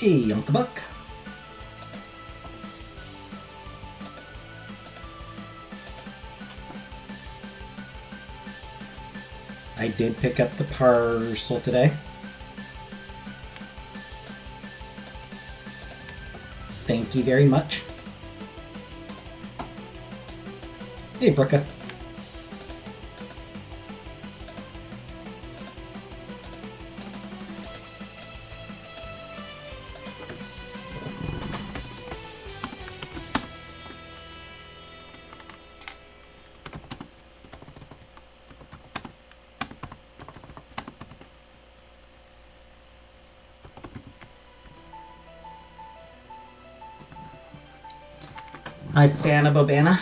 Hey, Uncle Buck. I did pick up the parcel today. Thank you very much. Hey, Brooka. Hi, Fana Bobana.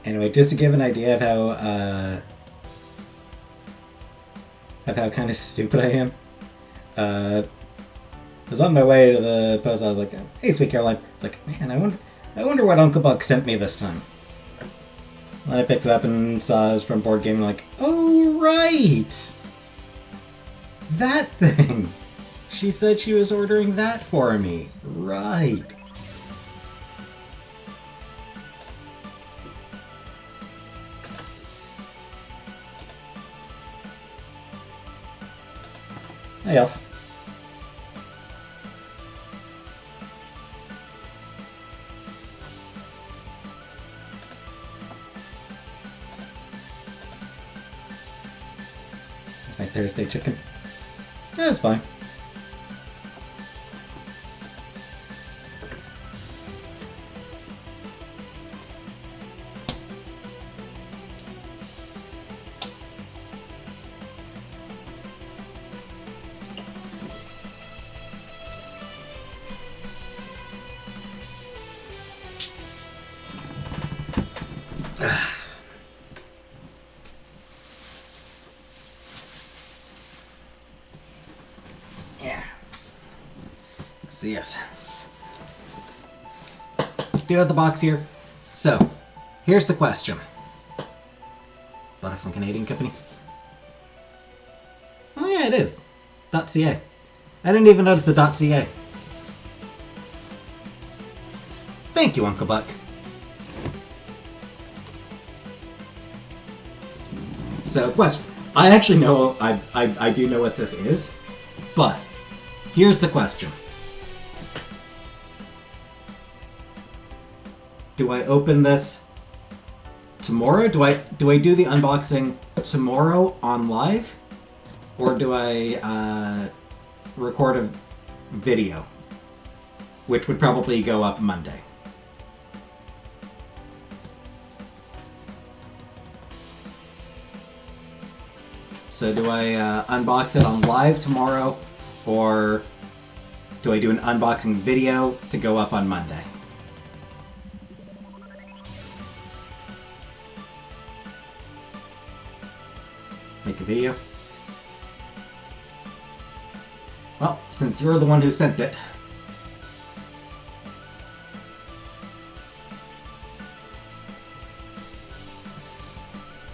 Anyway, just to give an idea of how kind of stupid I am. I was on my way to the post. I was like, "Hey, sweet Caroline." It's like, man, I wonder what Uncle Buck sent me this time. Then I picked it up and saw it was from Board Game. I'm like, oh right, that thing. She said she was ordering that for me. Right. Hey, Elf. That's my Thursday chicken. That's fine. Yes. Do have the box here. So, here's the question. Bought it from Canadian company. Oh yeah, it is. .ca. I didn't even notice the .ca. Thank you, Uncle Buck. So, question. I actually know, I do know what this is, but here's the question. Do I open this tomorrow? Do I do the unboxing tomorrow on live? Or do I record a video? Which would probably go up Monday. So do I unbox it on live tomorrow? Or do I do an unboxing video to go up on Monday? Make a video. Well, since you're the one who sent it.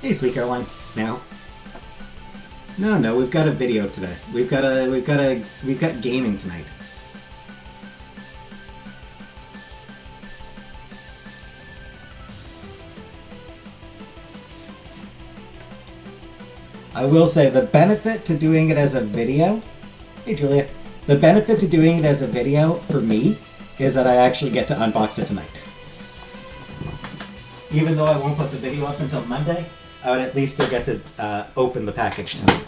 Hey, sweet Caroline. Now. No, we've got a video today. We've got gaming tonight. I will say the benefit to doing it as a video, hey Julia, the benefit to doing it as a video for me is that I actually get to unbox it tonight. Even though I won't put the video up until Monday, I would at least still get to open the package tonight.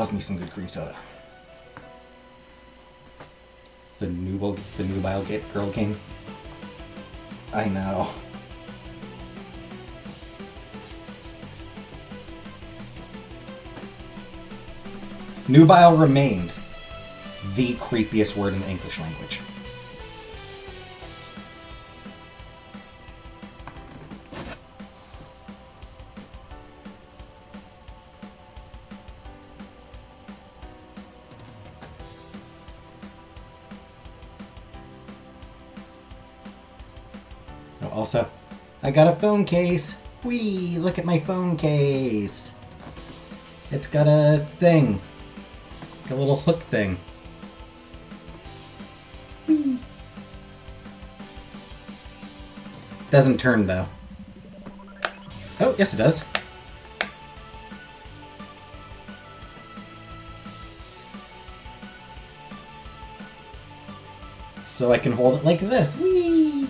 love me some good cream soda. The nubile girl game. I know. Nubile remains the creepiest word in the English language. Oh, also, I got a phone case. Whee! Look at my phone case. It's got a thing. Like a little hook thing. Whee! Doesn't turn though. Oh, yes it does. So I can hold it like this. Whee!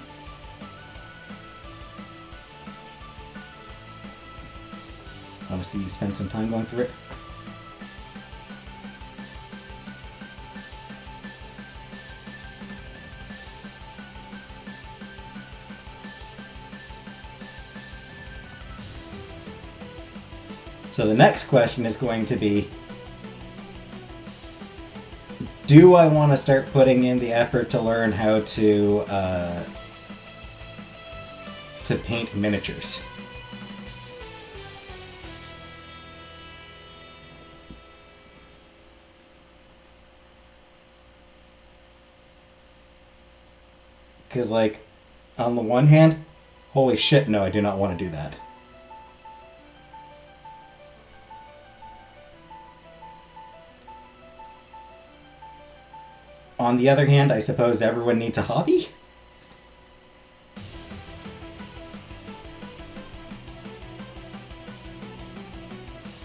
Want to see you spend some time going through it? So the next question is going to be, do I want to start putting in the effort to learn how to paint miniatures? Because, like, on the one hand, holy shit, no, I do not want to do that. On the other hand, I suppose everyone needs a hobby?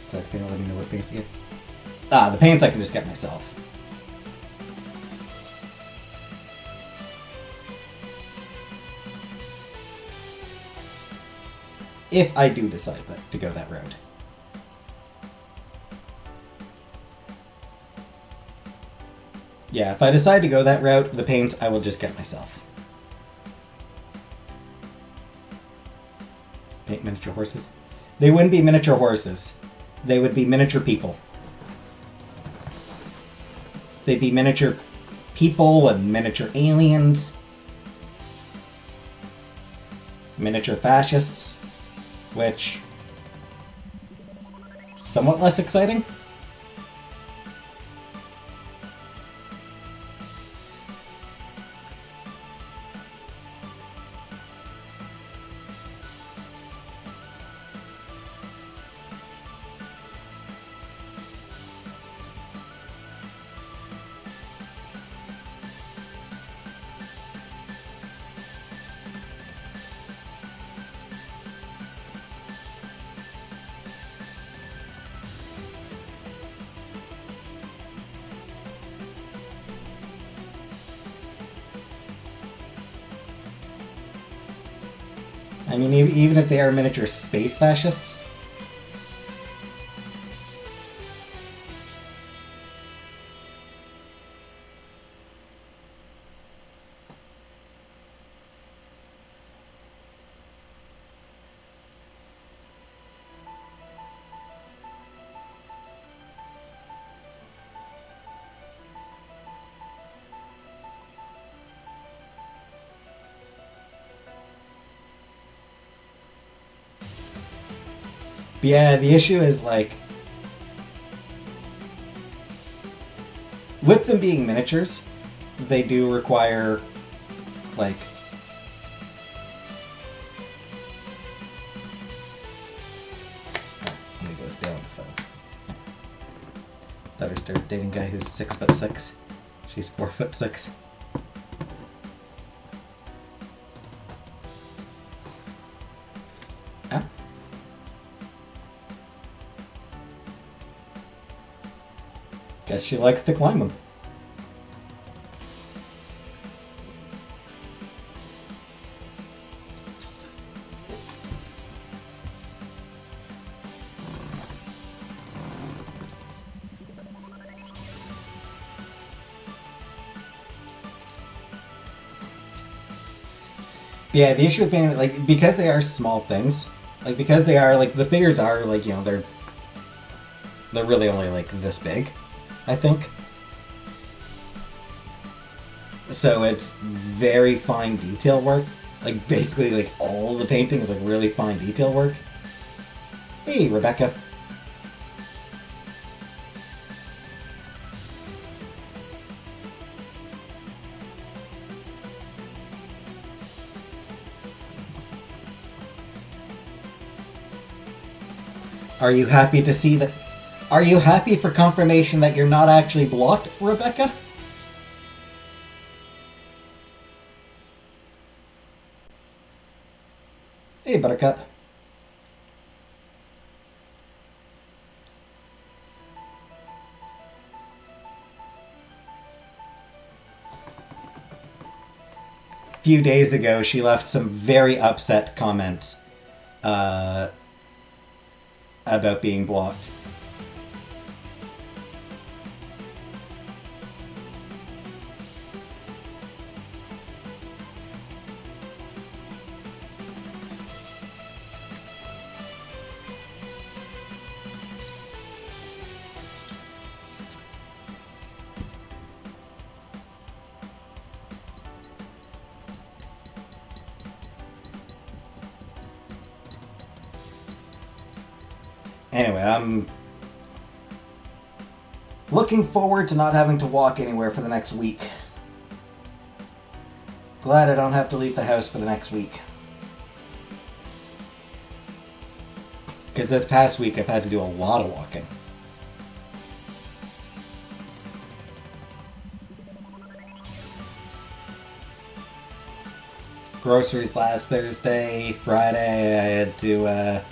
So can you let me know what paints to get? Ah, the paints I can just get myself. If I do decide to go that road. Yeah, if I decide to go that route, the paints I will just get myself. Paint miniature horses? They wouldn't be miniature horses. They would be miniature people. They'd be miniature people and miniature aliens. Miniature fascists. Which... somewhat less exciting? I mean, even if they are miniature space fascists. Yeah, the issue is, like, with them being miniatures, they do require, like, let me go stay on the phone. Better start dating a guy who's 6'6". She's 4'6". Guess she likes to climb them. Yeah, the issue with painting, like, because they are small things, like, because they are, like, the figures are, like, they're really only, like, this big, I think. So it's very fine detail work. Like, basically, like, all the painting is, like, really fine detail work. Hey, Rebecca. Are you happy to see that? Are you happy for confirmation that you're not actually blocked, Rebecca? Hey, Buttercup. A few days ago, she left some very upset comments uh, about being blocked. Anyway, I'm looking forward to not having to walk anywhere for the next week. Glad I don't have to leave the house for the next week. Because this past week I've had to do a lot of walking. Groceries last Thursday. Friday I had to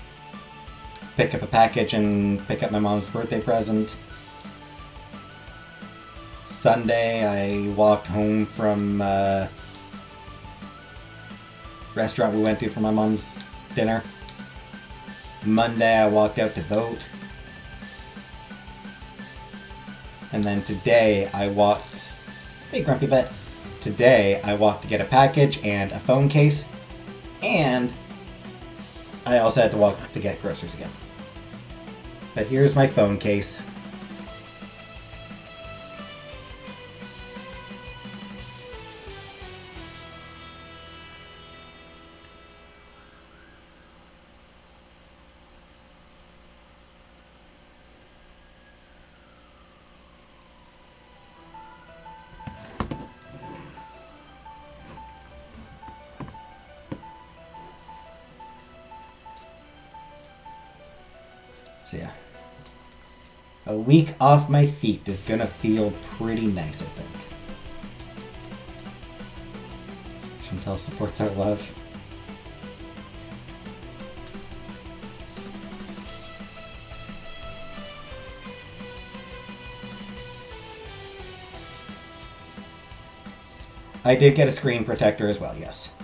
pick up a package and pick up my mom's birthday present. Sunday I walked home from restaurant we went to for my mom's dinner. Monday I walked out to vote. And then today I walked... Hey, Grumpy Vet. Today I walked to get a package and a phone case. And I also had to walk to get groceries again. But here's my phone case. So yeah. A week off my feet is gonna feel pretty nice, I think. Chantel supports our love. I did get a screen protector as well, yes.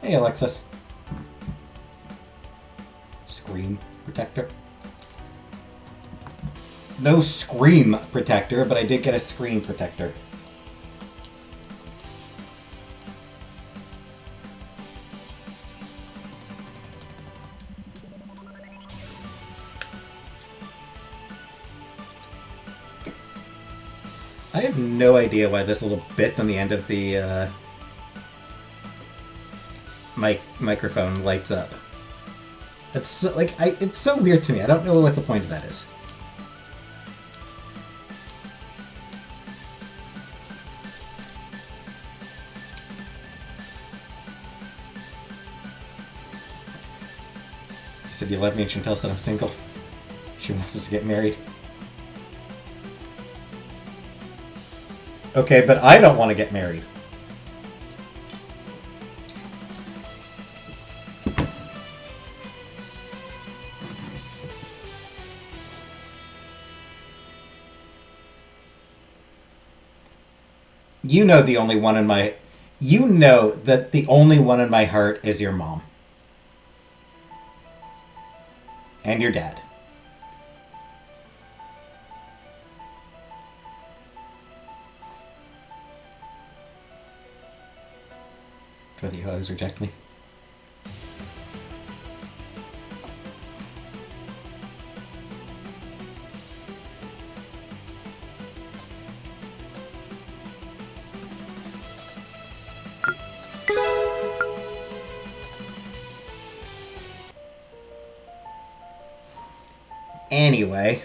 Hey, Alexis. Screen protector. No scream protector, but I did get a screen protector. I have no idea why this little bit on the end of the microphone lights up. It's so, like it's so weird to me. I don't know what the point of that is. He said you love me and Chantel said I'm single. She wants us to get married. Okay, but I don't want to get married. You know the only one in my... You know that the only one in my heart is your mom. And your dad. Whether you always reject me. Anyway.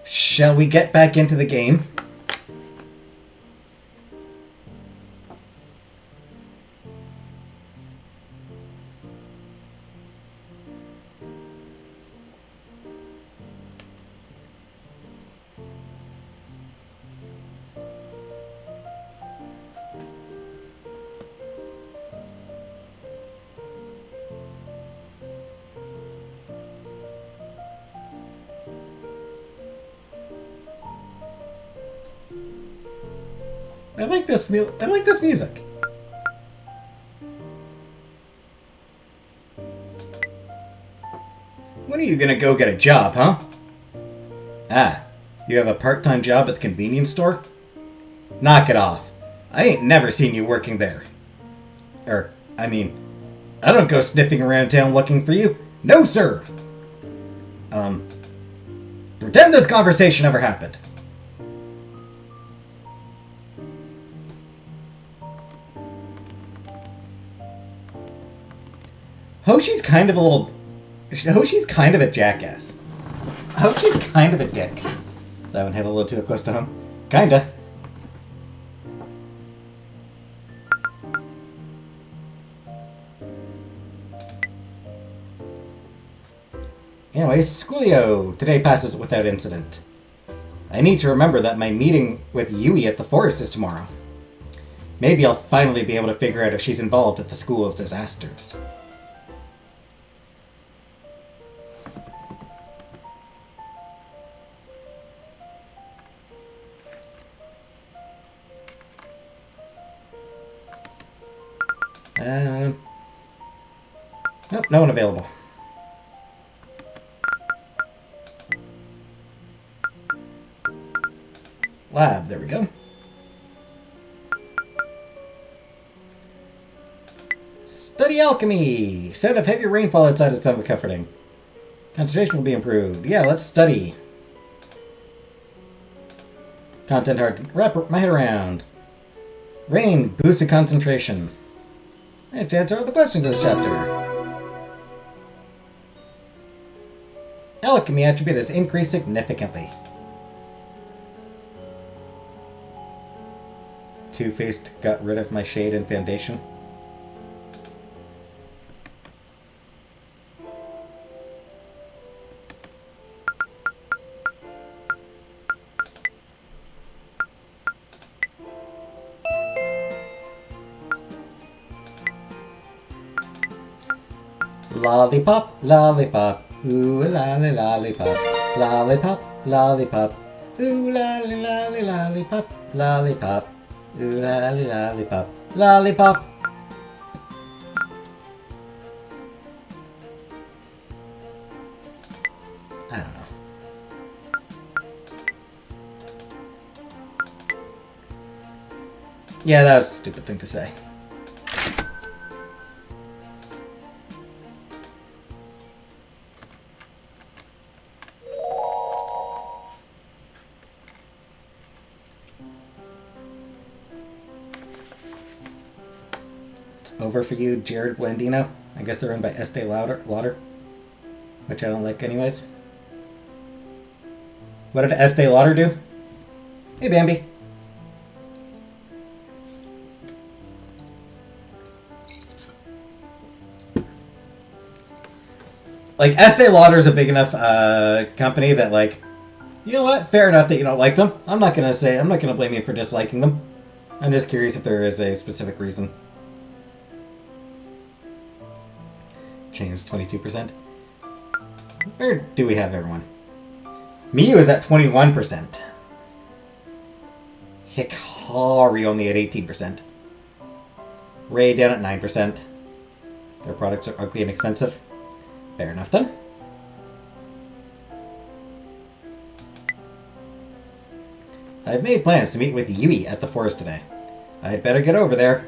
Shall we get back into the game? I like this music. When are you gonna go get a job, huh? Ah, you have a part-time job at the convenience store? Knock it off. I ain't never seen you working there. I don't go sniffing around town looking for you. No, sir. Pretend this conversation never happened. Hoshi's kind of a jackass. Hoshi's kind of a dick. That one hit a little too close to home. Kinda. Anyways, Schoolio. Today passes without incident. I need to remember that my meeting with Yui at the forest is tomorrow. Maybe I'll finally be able to figure out if she's involved with the school's disasters. Nope, no one available. Lab, there we go. Study alchemy! Sound of heavy rainfall outside is somewhat comforting. Concentration will be improved. Yeah, let's study. Content hard to wrap my head around. Rain, boosted concentration. I have to answer all the questions in this chapter. Alchemy attribute has increased significantly. Two-Faced got rid of my shade and foundation. Lollipop, lollipop, ooh lolly lollipop, lollipop, lollipop, ooh lolly lolly lollipop, lollipop, ooh lolly lollipop, lollipop. I don't know. Yeah, that was a stupid thing to say. Over for you, Jared Blandino. I guess they're owned by Estee Lauder, which I don't like anyways. What did Estee Lauder do? Hey, Bambi. Like, Estee Lauder is a big enough company that, like, you know what? Fair enough that you don't like them. I'm not gonna blame you for disliking them. I'm just curious if there is a specific reason. Change 22%. Where do we have everyone? Miyu is at 21%. Hikari only at 18%. Ray down at 9%. Their products are ugly and expensive. Fair enough then. I've made plans to meet with Yui at the forest today. I'd better get over there.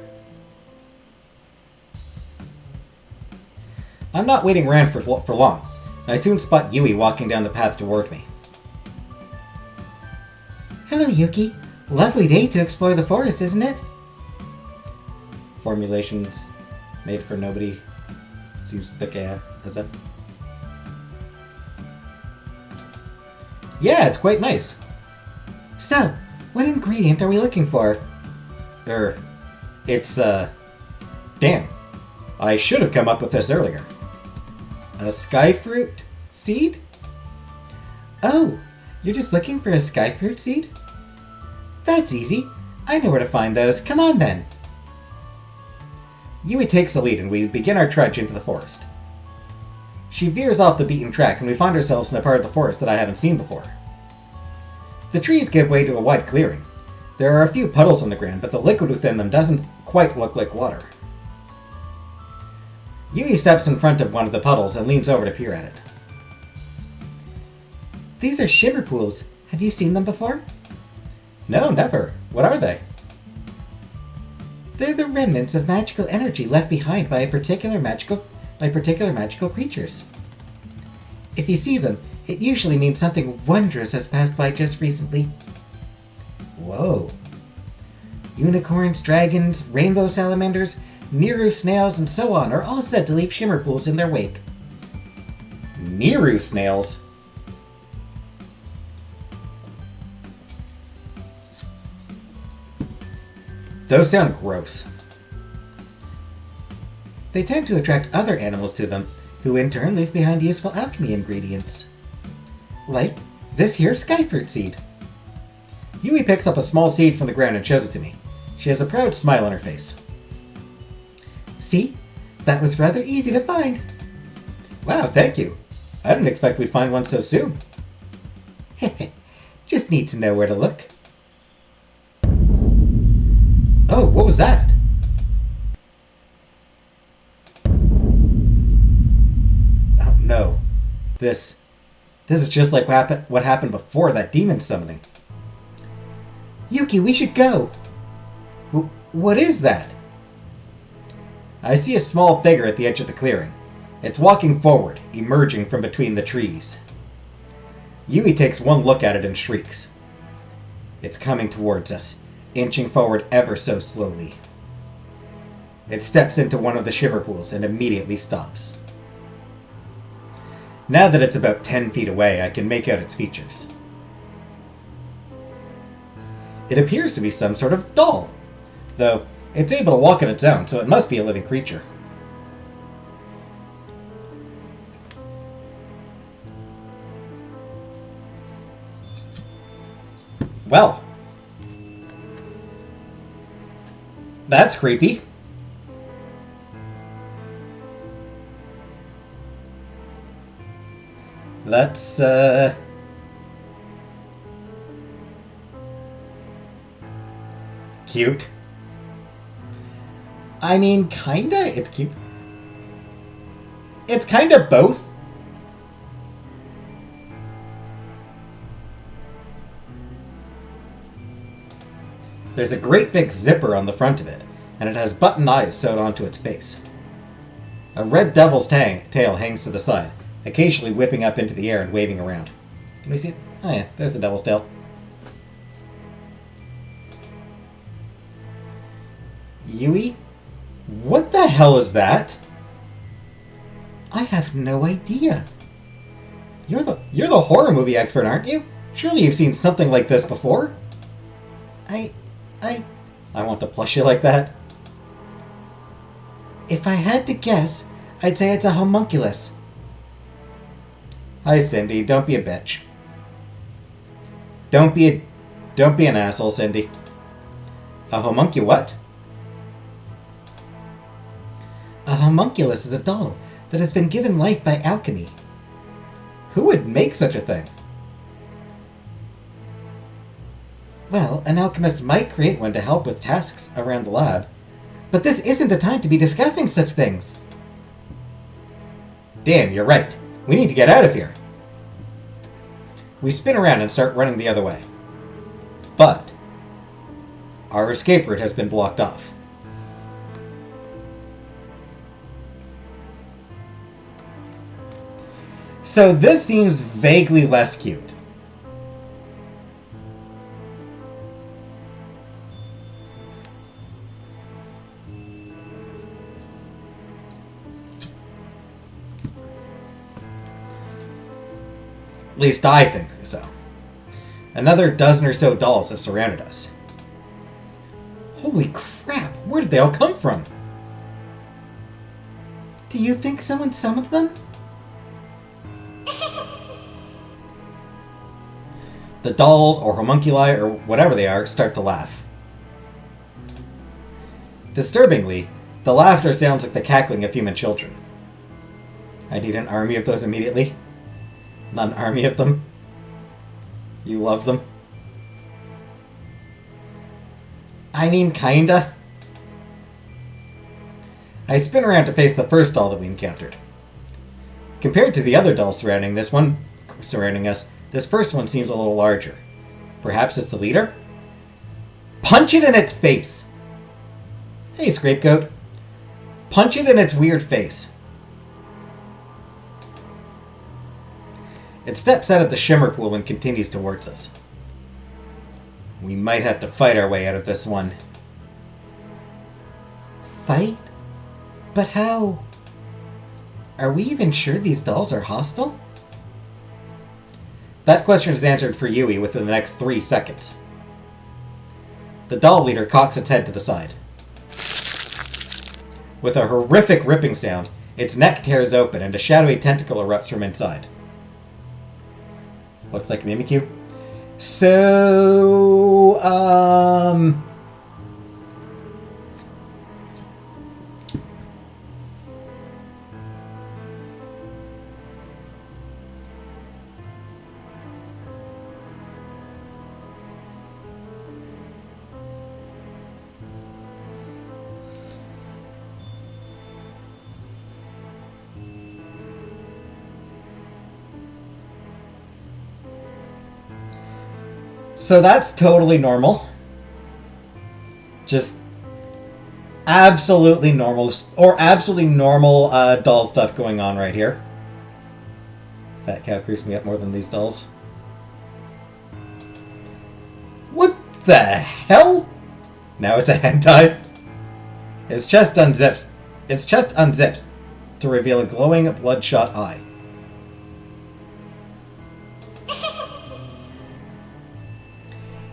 I'm not waiting around for long. I soon spot Yui walking down the path toward me. Hello, Yuki. Lovely day to explore the forest, isn't it? Formulations made for nobody. Seems thick as if. Yeah, it's quite nice. So, what ingredient are we looking for? It's, damn. I should have come up with this earlier. A skyfruit seed? Oh, you're just looking for a skyfruit seed? That's easy. I know where to find those. Come on then. Yui takes the lead and we begin our trudge into the forest. She veers off the beaten track and we find ourselves in a part of the forest that I haven't seen before. The trees give way to a wide clearing. There are a few puddles on the ground, but the liquid within them doesn't quite look like water. Yui steps in front of one of the puddles and leans over to peer at it. These are shimmer pools. Have you seen them before? No, never. What are they? They're the remnants of magical energy left behind by particular magical creatures. If you see them, it usually means something wondrous has passed by just recently. Whoa. Unicorns, dragons, rainbow salamanders, Niru snails, and so on are all said to leave shimmer pools in their wake. Niru snails? Those sound gross. They tend to attract other animals to them, who in turn leave behind useful alchemy ingredients. Like this here skyfruit seed. Yui picks up a small seed from the ground and shows it to me. She has a proud smile on her face. See? That was rather easy to find. Wow, thank you. I didn't expect we'd find one so soon. Just need to know where to look. Oh, what was that? Oh no. This is just like what happened before that demon summoning. Yuki, we should go. What is that? I see a small figure at the edge of the clearing. It's walking forward, emerging from between the trees. Yui takes one look at it and shrieks. It's coming towards us, inching forward ever so slowly. It steps into one of the shimmer pools and immediately stops. Now that it's about 10 feet away, I can make out its features. It appears to be some sort of doll, though it's able to walk on its own, so it must be a living creature. Well, that's creepy. That's, cute. I mean, kinda. It's cute. It's kinda both. There's a great big zipper on the front of it, and it has button eyes sewed onto its face. A red devil's tail hangs to the side, occasionally whipping up into the air and waving around. Can we see it? Oh yeah, there's the devil's tail. Yui? What the hell is that? I have no idea. You're the horror movie expert, aren't you? Surely you've seen something like this before? I want to plush you like that. If I had to guess, I'd say it's a homunculus. Hi, Cindy. Don't be a bitch. Don't be an asshole, Cindy. A homunculus what? A homunculus is a doll that has been given life by alchemy. Who would make such a thing? Well, an alchemist might create one to help with tasks around the lab, but this isn't the time to be discussing such things. Damn, you're right. We need to get out of here. We spin around and start running the other way. But our escape route has been blocked off. So this seems vaguely less cute. At least I think so. Another dozen or so dolls have surrounded us. Holy crap, where did they all come from? Do you think someone summoned them? The dolls, or homunculi, or whatever they are, start to laugh. Disturbingly, the laughter sounds like the cackling of human children. I need an army of those immediately. Not an army of them. You love them? I mean, kinda. I spin around to face the first doll that we encountered. Compared to the other dolls surrounding us, this first one seems a little larger. Perhaps it's the leader? Punch it in its face! Hey, Scapegoat. Punch it in its weird face. It steps out of the shimmer pool and continues towards us. We might have to fight our way out of this one. Fight? But how? Are we even sure these dolls are hostile? That question is answered for Yui within the next 3 seconds. The doll leader cocks its head to the side. With a horrific ripping sound, its neck tears open and a shadowy tentacle erupts from inside. Looks like Mimikyu. So, So that's totally normal. Just absolutely normal, doll stuff going on right here. Fat cow creeps me up more than these dolls. What the hell? Now it's a hentai. Its chest unzips to reveal a glowing, bloodshot eye.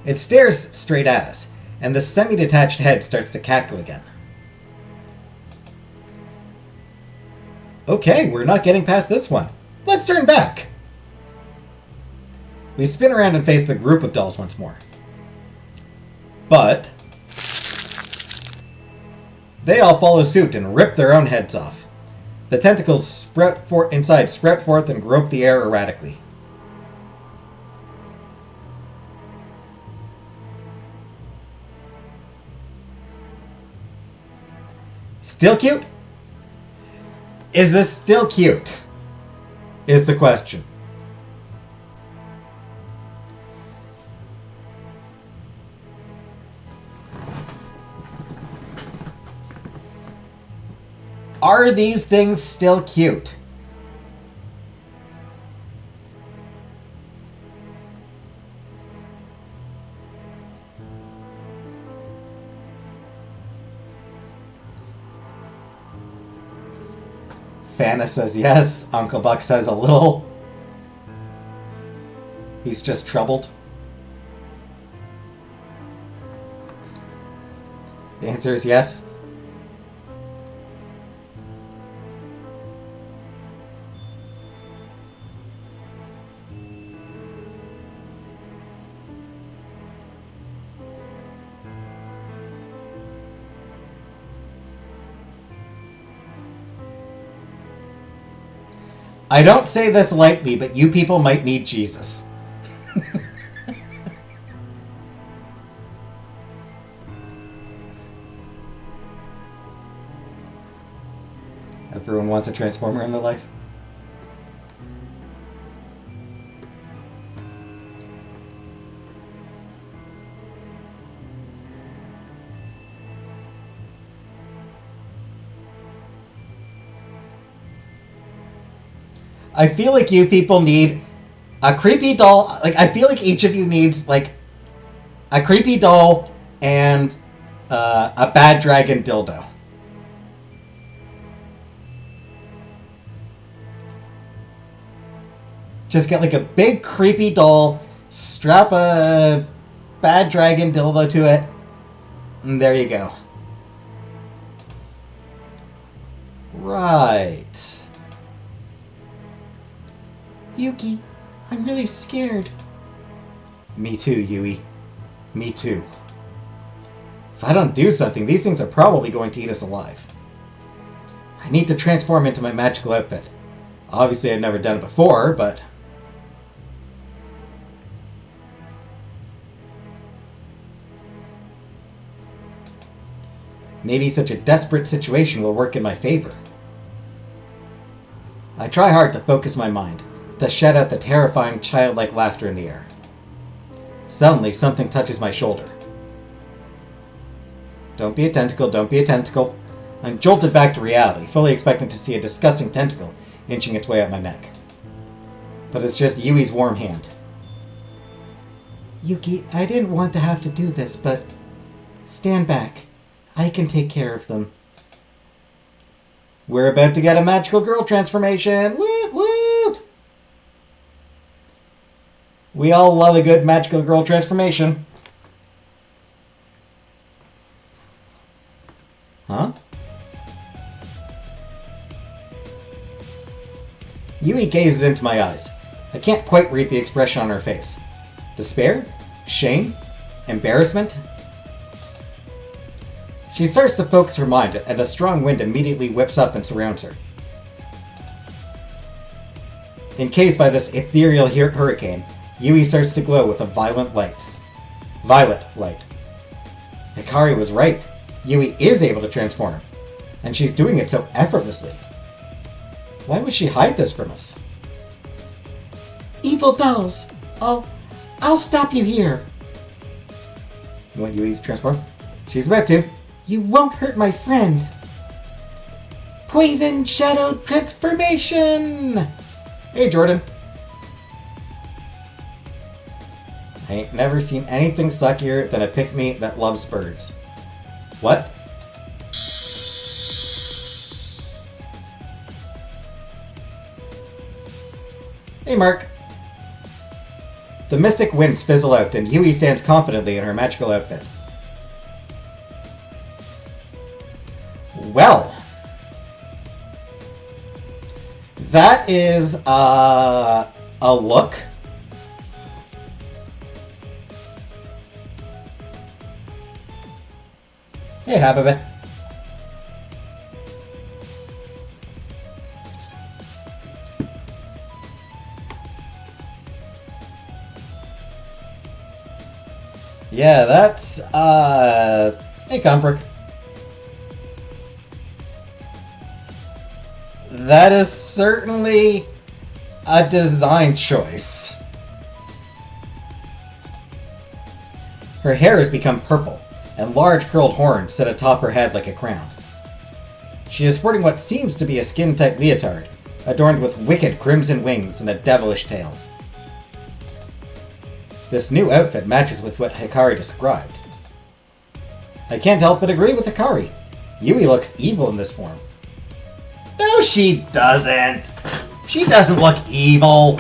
It stares straight at us, and the semi-detached head starts to cackle again. Okay, we're not getting past this one. Let's turn back! We spin around and face the group of dolls once more. But they all follow suit and rip their own heads off. The tentacles sprout forth and grope the air erratically. Still cute? Is this still cute? Is the question. Are these things still cute? Fana says yes. Uncle Buck says a little. He's just troubled. The answer is yes. I don't say this lightly, but you people might need Jesus. Everyone wants a Transformer in their life. I feel like you people need a creepy doll. Like, I feel like each of you needs, like, a creepy doll and a bad dragon dildo. Just get, like, a big creepy doll, strap a bad dragon dildo to it, and there you go. Right. Yuki, I'm really scared. Me too, Yui. Me too. If I don't do something, these things are probably going to eat us alive. I need to transform into my magical outfit. Obviously, I've never done it before, but... maybe such a desperate situation will work in my favor. I try hard to focus my mind, to shut out the terrifying childlike laughter in the air. Suddenly, something touches my shoulder. Don't be a tentacle, don't be a tentacle. I'm jolted back to reality, fully expecting to see a disgusting tentacle inching its way up my neck. But it's just Yui's warm hand. Yuki, I didn't want to have to do this, but... stand back. I can take care of them. We're about to get a magical girl transformation! Woot woot! We all love a good magical girl transformation. Huh? Yui gazes into my eyes. I can't quite read the expression on her face. Despair? Shame? Embarrassment? She starts to focus her mind, and a strong wind immediately whips up and surrounds her. Encased by this ethereal hurricane, Yui starts to glow with a violet light. Hikari was right. Yui is able to transform, and she's doing it so effortlessly. Why would she hide this from us? Evil dolls! I'll stop you here. You want Yui to transform? She's about to. You won't hurt my friend. Poison Shadow Transformation! Hey, Jordan. I ain't never seen anything suckier than a pick-me that loves birds. What? Hey, Mark. The mystic winds fizzle out, and Yui stands confidently in her magical outfit. Well, that is a look. Hey, Habibi. Yeah, that's, hey, Combrick. That is certainly a design choice. Her hair has become purple, and large curled horns sit atop her head like a crown. She is sporting what seems to be a skin-tight leotard, adorned with wicked crimson wings and a devilish tail. This new outfit matches with what Hikari described. I can't help but agree with Hikari. Yui looks evil in this form. No, she doesn't. She doesn't look evil.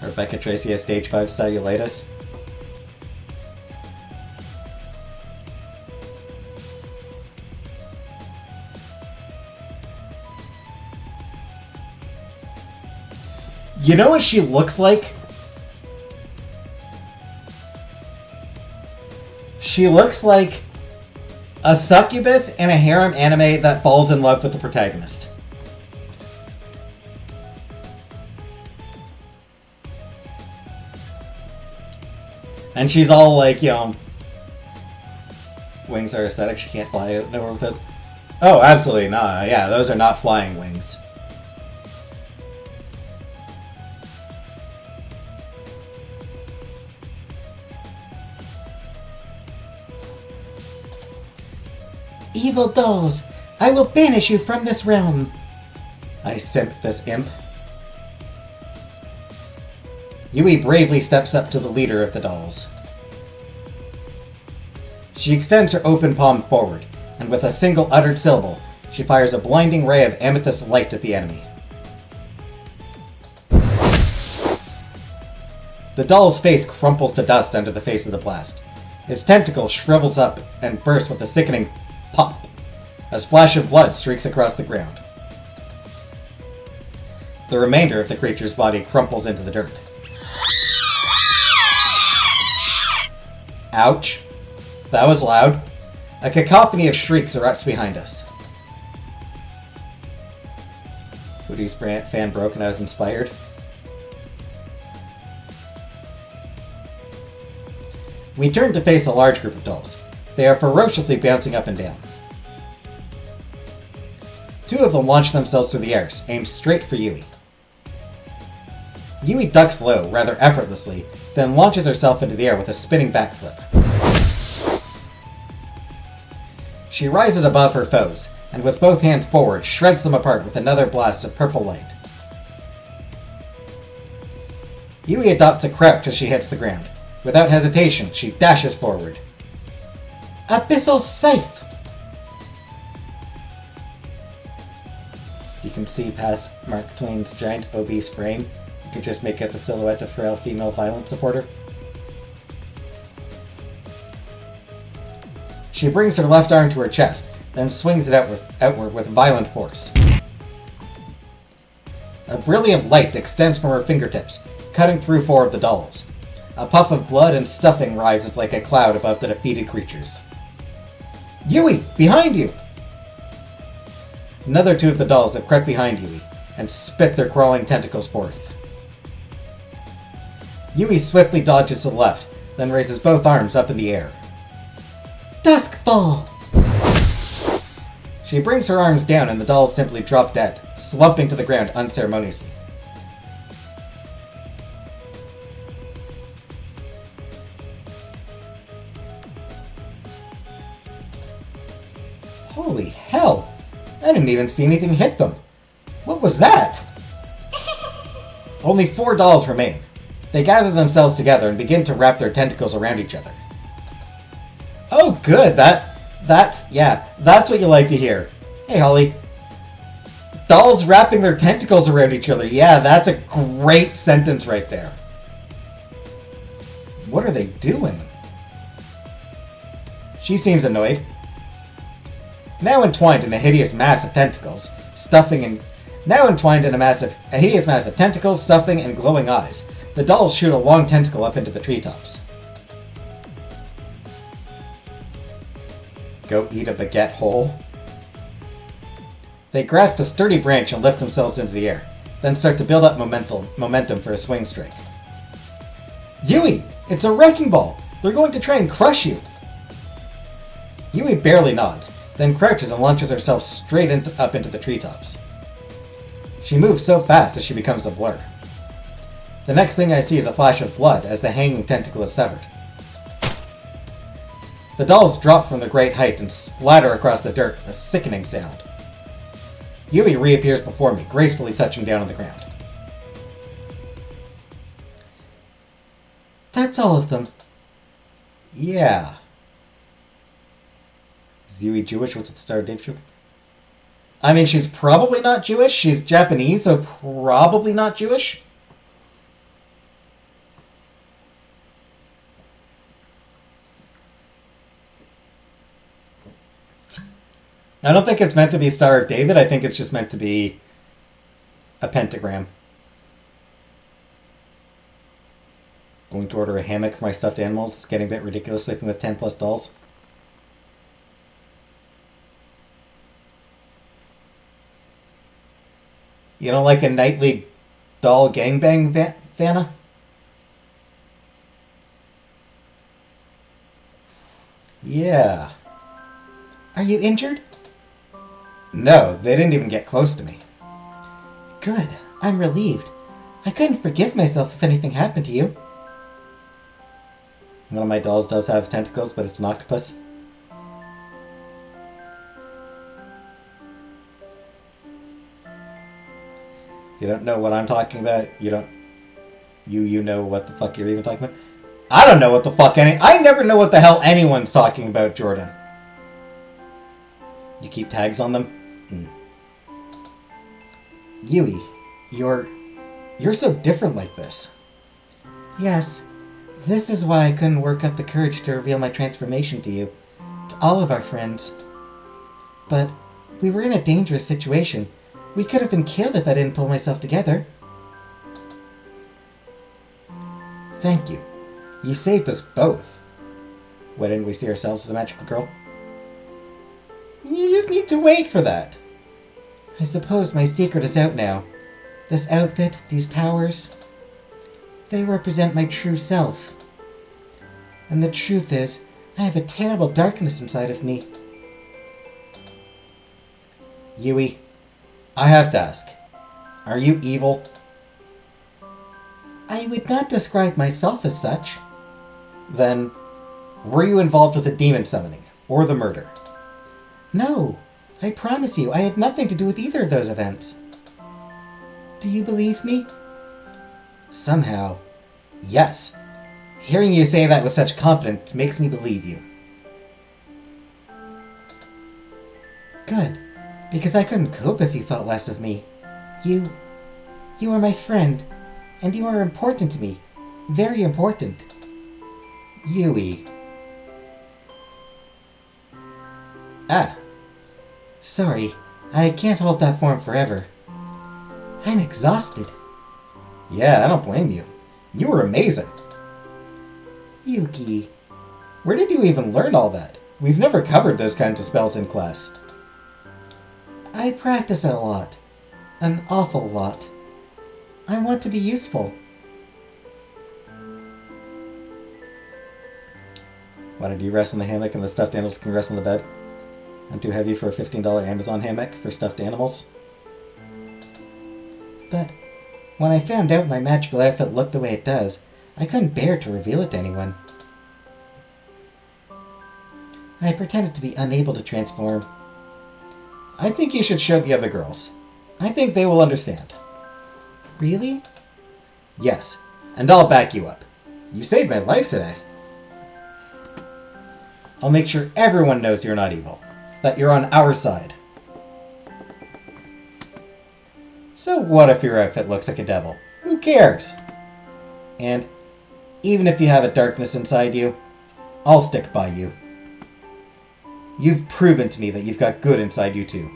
Rebecca Tracy has stage 5 cellulitis. You know what she looks like? She looks like a succubus in a harem anime that falls in love with the protagonist. And she's all like, you know, wings are aesthetic, she can't fly nowhere with those. Oh, absolutely not. Yeah, those are not flying wings. Evil dolls, I will banish you from this realm. I simp this imp. Yui bravely steps up to the leader of the dolls. She extends her open palm forward, and with a single uttered syllable, she fires a blinding ray of amethyst light at the enemy. The doll's face crumples to dust under the face of the blast. His tentacle shrivels up and bursts with a sickening pop. A splash of blood streaks across the ground. The remainder of the creature's body crumples into the dirt. Ouch. That was loud. A cacophony of shrieks erupts behind us. Woody's fan broke and I was inspired. We turn to face a large group of dolls. They are ferociously bouncing up and down. Two of them launch themselves through the air, aimed straight for Yui. Yui ducks low, rather effortlessly, then launches herself into the air with a spinning backflip. She rises above her foes, and with both hands forward, shreds them apart with another blast of purple light. Yui adopts a crouch as she hits the ground. Without hesitation, she dashes forward. Abyssal Scythe! You can see past Mark Twain's giant obese frame. You can just make out the silhouette of frail female violence supporter. She brings her left arm to her chest, then swings it outward with violent force. A brilliant light extends from her fingertips, cutting through four of the dolls. A puff of blood and stuffing rises like a cloud above the defeated creatures. Yui! Behind you! Another two of the dolls have crept behind Yui, and spit their crawling tentacles forth. Yui swiftly dodges to the left, then raises both arms up in the air. Duskfall! She brings her arms down and the dolls simply drop dead, slumping to the ground unceremoniously. Holy hell! I didn't even see anything hit them. What was that? Only 4 dolls remain. They gather themselves together and begin to wrap their tentacles around each other. Oh good, that's what you like to hear. Hey Holly. Dolls wrapping their tentacles around each other. Yeah, that's a great sentence right there. What are they doing? She seems annoyed. Now entwined in a hideous mass of tentacles, stuffing and glowing eyes, the dolls shoot a long tentacle up into the treetops. Go eat a baguette whole. They grasp a sturdy branch and lift themselves into the air, then start to build up momentum for a swing strike. Yui! It's a wrecking ball! They're going to try and crush you! Yui barely nods, then crouches and launches herself straight up into the treetops. She moves so fast that she becomes a blur. The next thing I see is a flash of blood as the hanging tentacle is severed. The dolls drop from the great height and splatter across the dirt with a sickening sound. Yui reappears before me, gracefully touching down on the ground. That's all of them. Yeah. Is Yui Jewish? What's at the start of Dave Show? I mean, she's probably not Jewish. She's Japanese, so probably not Jewish. I don't think it's meant to be Star of David. I think it's just meant to be a pentagram. Going to order a hammock for my stuffed animals. It's getting a bit ridiculous sleeping with 10 plus dolls. You don't like a nightly doll gangbang, Vanna? Yeah. Are you injured? No, they didn't even get close to me. Good. I'm relieved. I couldn't forgive myself if anything happened to you. One of my dolls does have tentacles, but it's an octopus. You don't know what I'm talking about. You don't... You know what the fuck you're even talking about? I don't know what the fuck I never know what the hell anyone's talking about, Jordan. You keep tags on them? Yui, you're so different like this. Yes, this is why I couldn't work up the courage to reveal my transformation to you, to all of our friends. But we were in a dangerous situation. We could have been killed if I didn't pull myself together. Thank you. You saved us both. Why didn't we see ourselves as a magical girl? You just need to wait for that. I suppose my secret is out now. This outfit, these powers, they represent my true self. And the truth is, I have a terrible darkness inside of me. Yui, I have to ask, are you evil? I would not describe myself as such. Then, were you involved with the demon summoning, or the murder? No, I promise you, I had nothing to do with either of those events. Do you believe me? Somehow, yes. Hearing you say that with such confidence makes me believe you. Good, because I couldn't cope if you thought less of me. You are my friend, and you are important to me. Very important. Yui. Ah. Sorry, I can't hold that form forever. I'm exhausted. Yeah, I don't blame you. You were amazing. Yuki. Where did you even learn all that? We've never covered those kinds of spells in class. I practice it a lot. An awful lot. I want to be useful. Why don't you rest in the hammock and the stuffed animals can rest on the bed? I'm too heavy for a $15 Amazon hammock for stuffed animals. But when I found out my magical outfit looked the way it does, I couldn't bear to reveal it to anyone. I pretended to be unable to transform. I think you should show the other girls. I think they will understand. Really? Yes, and I'll back you up. You saved my life today. I'll make sure everyone knows you're not evil. That you're on our side. So what if your outfit looks like a devil? Who cares? And even if you have a darkness inside you, I'll stick by you. You've proven to me that you've got good inside you too.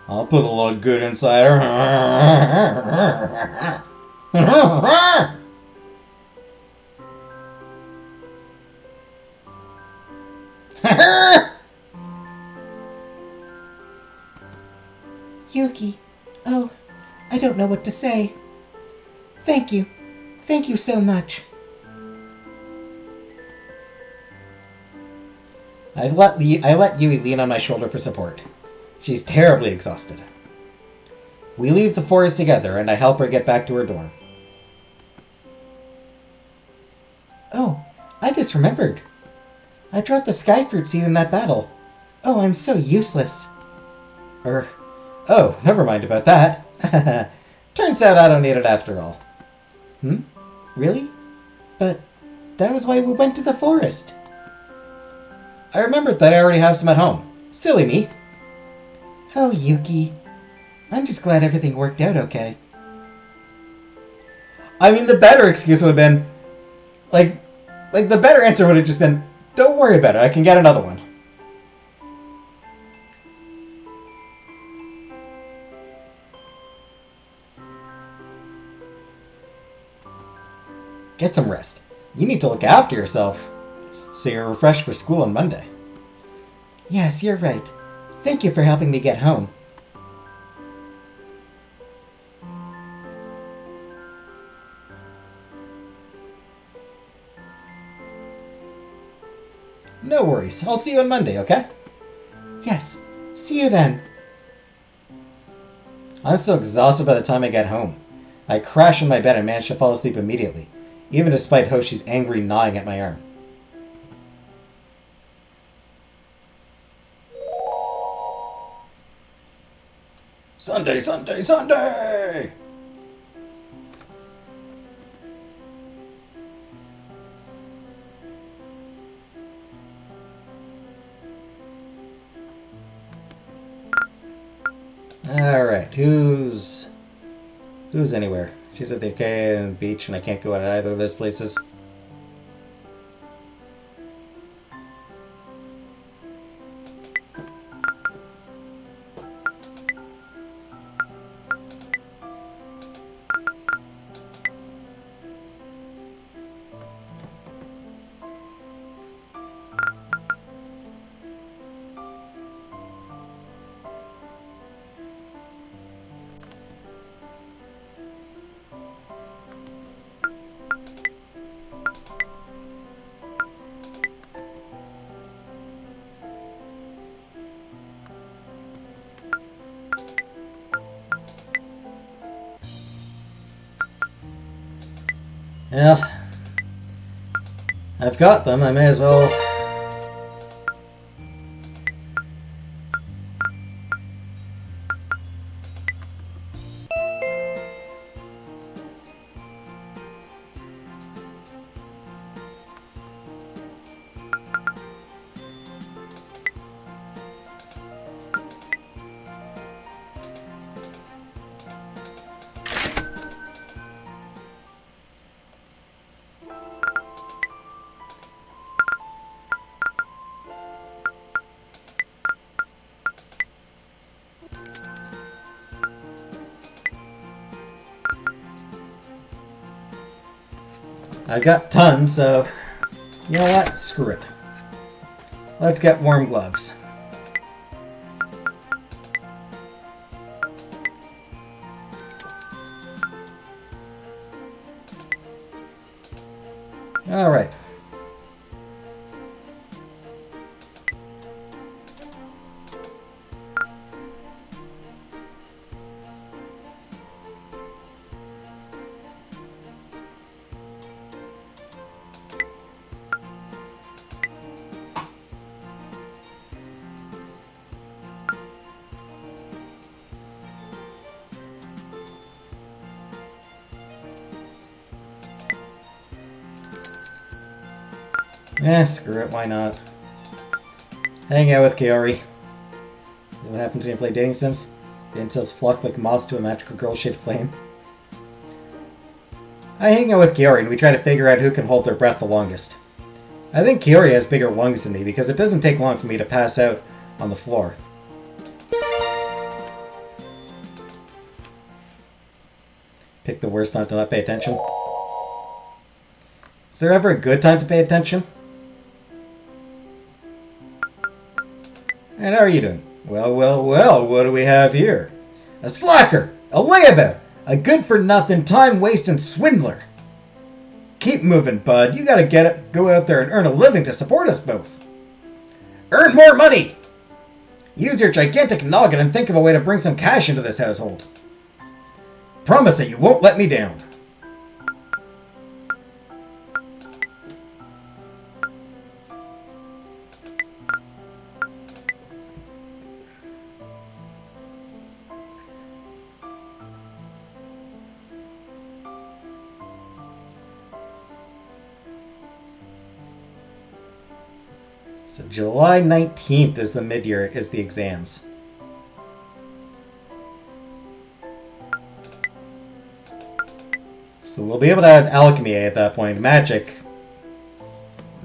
I'll put a little good inside her. Yuki, oh, I don't know what to say. Thank you. Thank you so much. I let Yui lean on my shoulder for support. She's terribly exhausted. We leave the forest together, and I help her get back to her dorm. Oh, I just remembered. I dropped the sky fruit seed in that battle. Oh, I'm so useless. Oh, never mind about that. Turns out I don't need it after all. Really? But that was why we went to the forest. I remembered that I already have some at home. Silly me. Oh, Yuki. I'm just glad everything worked out okay. I mean, the better excuse would have been... Like the better answer would have just been, don't worry about it, I can get another one. Get some rest. You need to look after yourself so you're refreshed for school on Monday. Yes, you're right. Thank you for helping me get home. No worries. I'll see you on Monday, okay? Yes. See you then. I'm so exhausted by the time I get home. I crash in my bed and manage to fall asleep immediately, even despite Hoshi's angry gnawing at my arm. Sunday, Sunday, Sunday! Alright, who's anywhere? She's at the arcade and beach and I can't go out at either of those places. Well, I've got them, I may as well... I've got tons, so you know what? Screw it. Let's get warm gloves. All right. Screw it, why not? Hang out with Kaori. This is what happens when you play dating sims. The incels flock like moths to a magical girl-shaped flame. I hang out with Kaori and we try to figure out who can hold their breath the longest. I think Kaori has bigger lungs than me because it doesn't take long for me to pass out on the floor. Pick the worst time to not pay attention. Is there ever a good time to pay attention? And how are you doing? Well, well, well, what do we have here? A slacker! A layabout! A good-for-nothing, time-wasting swindler! Keep moving, bud. You gotta go out there and earn a living to support us both. Earn more money! Use your gigantic noggin and think of a way to bring some cash into this household. Promise that you won't let me down. So July 19th is the mid-year, is the exams. So we'll be able to have alchemy at that point. Magic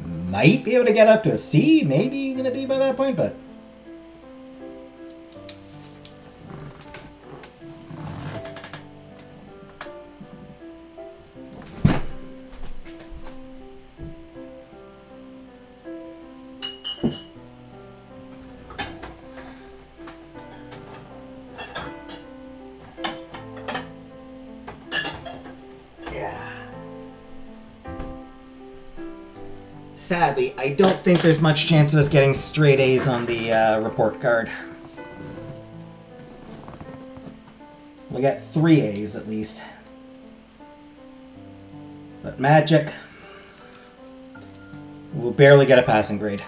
might be able to get up to a C, maybe gonna be by that point, but... Sadly, I don't think there's much chance of us getting straight A's on the report card. We'll get 3 A's at least. But magic, we'll barely get a passing grade.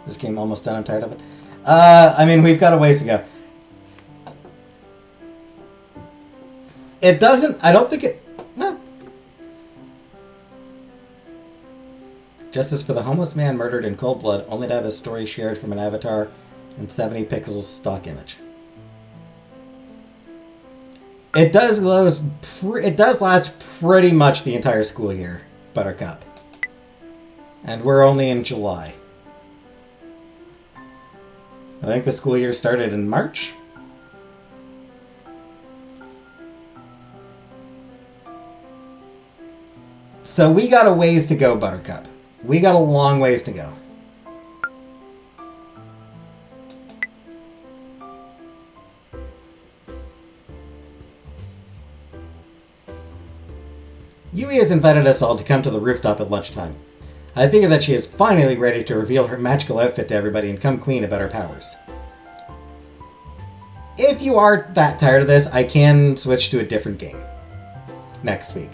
This game almost done. I'm tired of it. I mean, we've got a ways to go. It doesn't... I don't think it... No. Justice for the homeless man murdered in cold blood, only to have his story shared from an avatar and 70 pixels stock image. It does last pretty much the entire school year, Buttercup. And we're only in July. I think the school year started in March. So we got a ways to go, Buttercup. We got a long ways to go. Yui has invited us all to come to the rooftop at lunchtime. I figure that she is finally ready to reveal her magical outfit to everybody and come clean about her powers. If you are that tired of this, I can switch to a different game next week.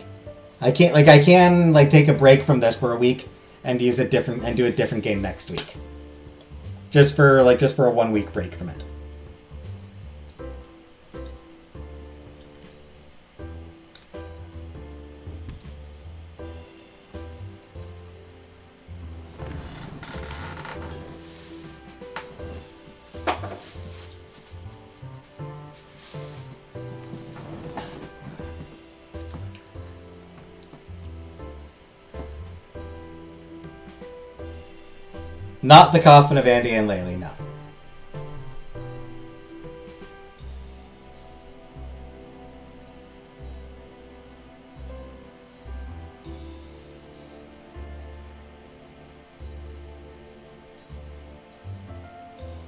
I can take a break from this for a week and do a different game next week. Just for a 1 week break from it. Not the coffin of Andy and Laylee, no.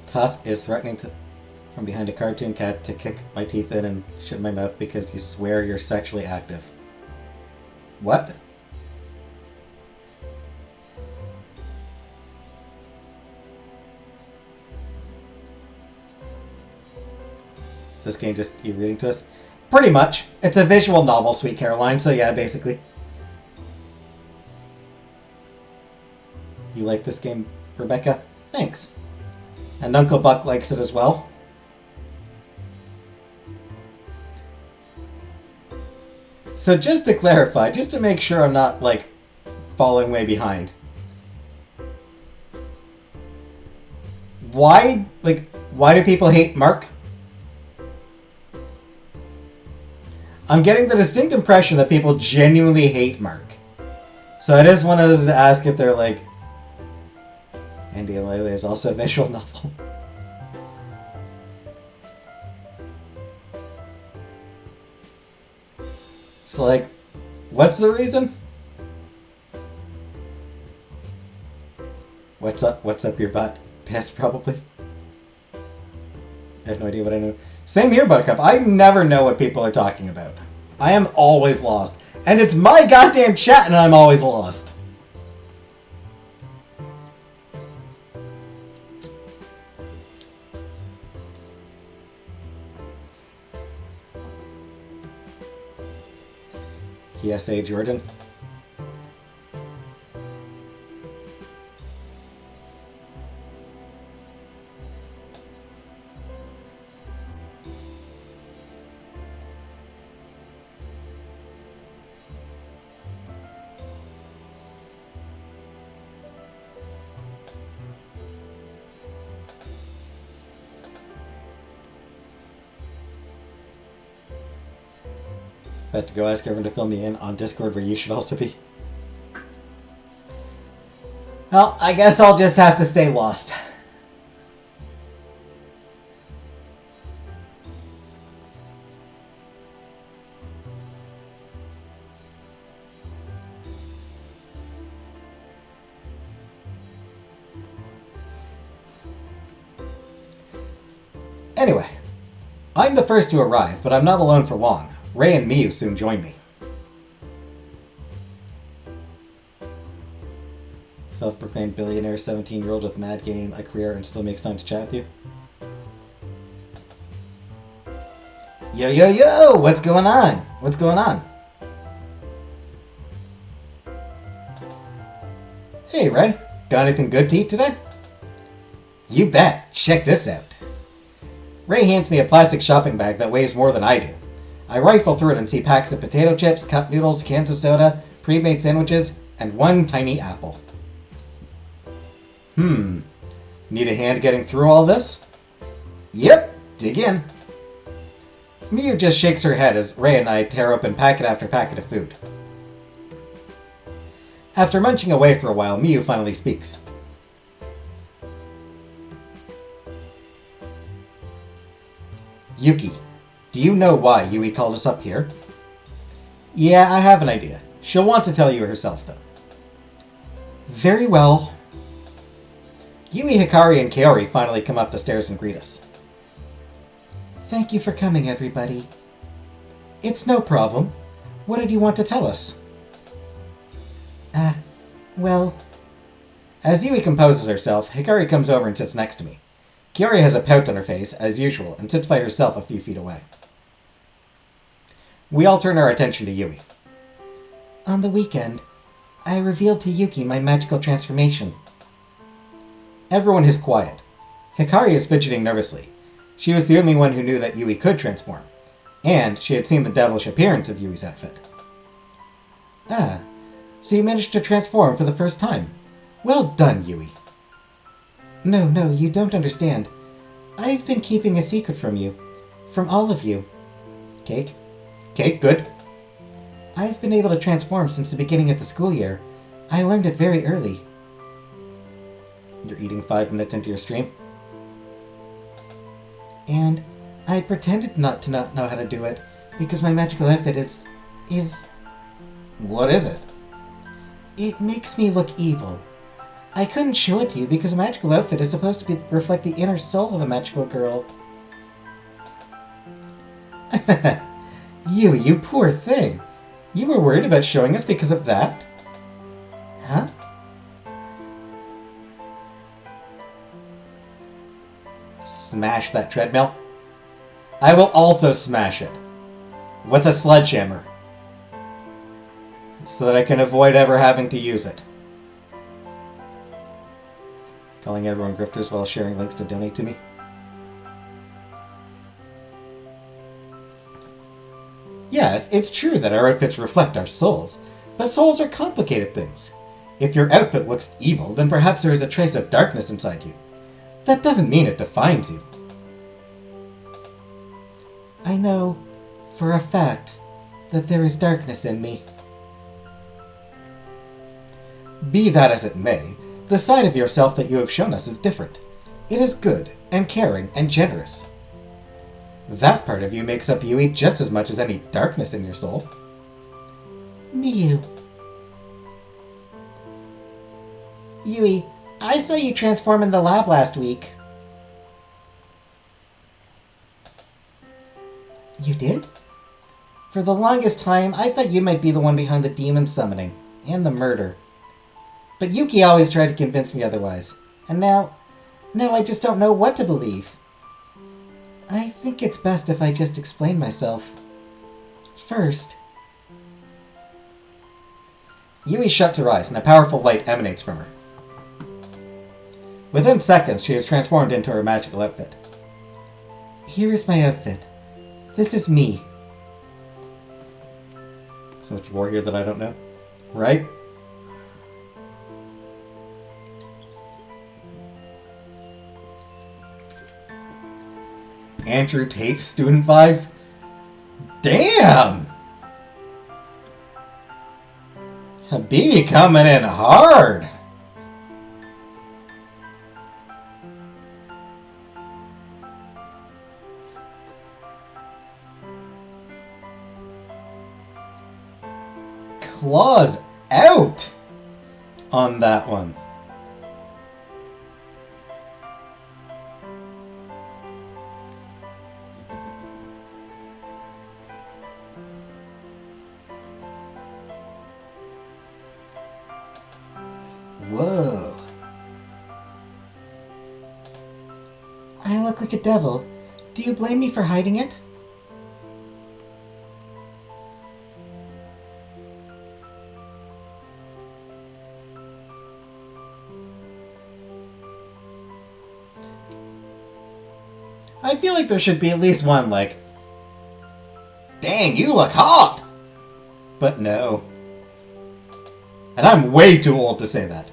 Tough is threatening from behind a cartoon cat to kick my teeth in and shit my mouth because you swear you're sexually active. What? Is this game just you reading to us? Pretty much. It's a visual novel, Sweet Caroline, so yeah, basically. You like this game, Rebecca? Thanks. And Uncle Buck likes it as well. So just to clarify, just to make sure I'm not, falling way behind. Why do people hate Mark? I'm getting the distinct impression that people genuinely hate Mark. So I just wanted to ask if they're like... Andy and Laylee is also a visual novel. So what's the reason? What's up your butt? Piss, probably. I have no idea what I know. Same here, Buttercup. I never know what people are talking about. I am always lost. And it's my goddamn chat and I'm always lost. PSA Jordan. But to go ask everyone to fill me in on Discord where you should also be. Well, I guess I'll just have to stay lost. Anyway, I'm the first to arrive, but I'm not alone for long. Ray and Miyu soon join me. Self-proclaimed billionaire 17-year-old with mad game, a career, and still makes time to chat with you. Yo, yo, yo! What's going on? What's going on? Hey, Ray. Got anything good to eat today? You bet. Check this out. Ray hands me a plastic shopping bag that weighs more than I do. I rifle through it and see packs of potato chips, cup noodles, cans of soda, pre-made sandwiches, and one tiny apple. Need a hand getting through all this? Yep, dig in. Miyu just shakes her head as Ray and I tear open packet after packet of food. After munching away for a while, Miyu finally speaks. Yuki, do you know why Yui called us up here? Yeah, I have an idea. She'll want to tell you herself, though. Very well. Yui, Hikari, and Kaori finally come up the stairs and greet us. Thank you for coming, everybody. It's no problem. What did you want to tell us? Well... As Yui composes herself, Hikari comes over and sits next to me. Kaori has a pout on her face, as usual, and sits by herself a few feet away. We all turn our attention to Yui. On the weekend, I revealed to Yuki my magical transformation. Everyone is quiet. Hikari is fidgeting nervously. She was the only one who knew that Yui could transform, and she had seen the devilish appearance of Yui's outfit. Ah, so you managed to transform for the first time. Well done, Yui. No, you don't understand. I've been keeping a secret from you. From all of you. Cake? Cake, good. I've been able to transform since the beginning of the school year. I learned it very early. You're eating 5 minutes into your stream? And I pretended not to not know how to do it, because my magical outfit is... What is it? It makes me look evil. I couldn't show it to you because a magical outfit is supposed to reflect the inner soul of a magical girl. You poor thing. You were worried about showing us because of that? Huh? Smash that treadmill. I will also smash it. With a sledgehammer. So that I can avoid ever having to use it. Calling everyone grifters while sharing links to donate to me. Yes, it's true that our outfits reflect our souls, but souls are complicated things. If your outfit looks evil, then perhaps there is a trace of darkness inside you. That doesn't mean it defines you. I know, for a fact, that there is darkness in me. Be that as it may, the side of yourself that you have shown us is different. It is good, and caring, and generous. That part of you makes up Yui just as much as any darkness in your soul. Miyu. Yui, I saw you transform in the lab last week. You did? For the longest time, I thought you might be the one behind the demon summoning, and the murder. But Yuki always tried to convince me otherwise, and now I just don't know what to believe. I think it's best if I just explain myself. First... Yui shuts her eyes, and a powerful light emanates from her. Within seconds, she is transformed into her magical outfit. Here is my outfit. This is me. So much more here that I don't know. Right? Andrew Tate student vibes? Damn! Habibi coming in hard! Claws out on that one. Whoa. I look like a devil. Do you blame me for hiding it? I feel like there should be at least one, like, dang, you look hot! But no. And I'm way too old to say that.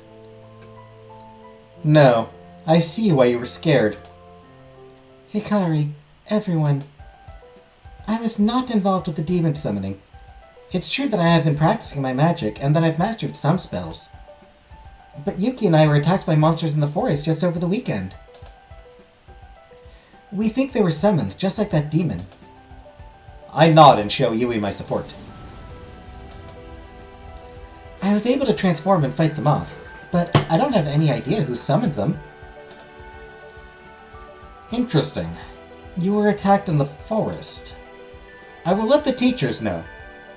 No, I see why you were scared. Hikari, everyone. I was not involved with the demon summoning. It's true that I have been practicing my magic and that I've mastered some spells. But Yuki and I were attacked by monsters in the forest just over the weekend. We think they were summoned, just like that demon. I nod and show Yui my support. I was able to transform and fight them off, but I don't have any idea who summoned them. Interesting. You were attacked in the forest. I will let the teachers know.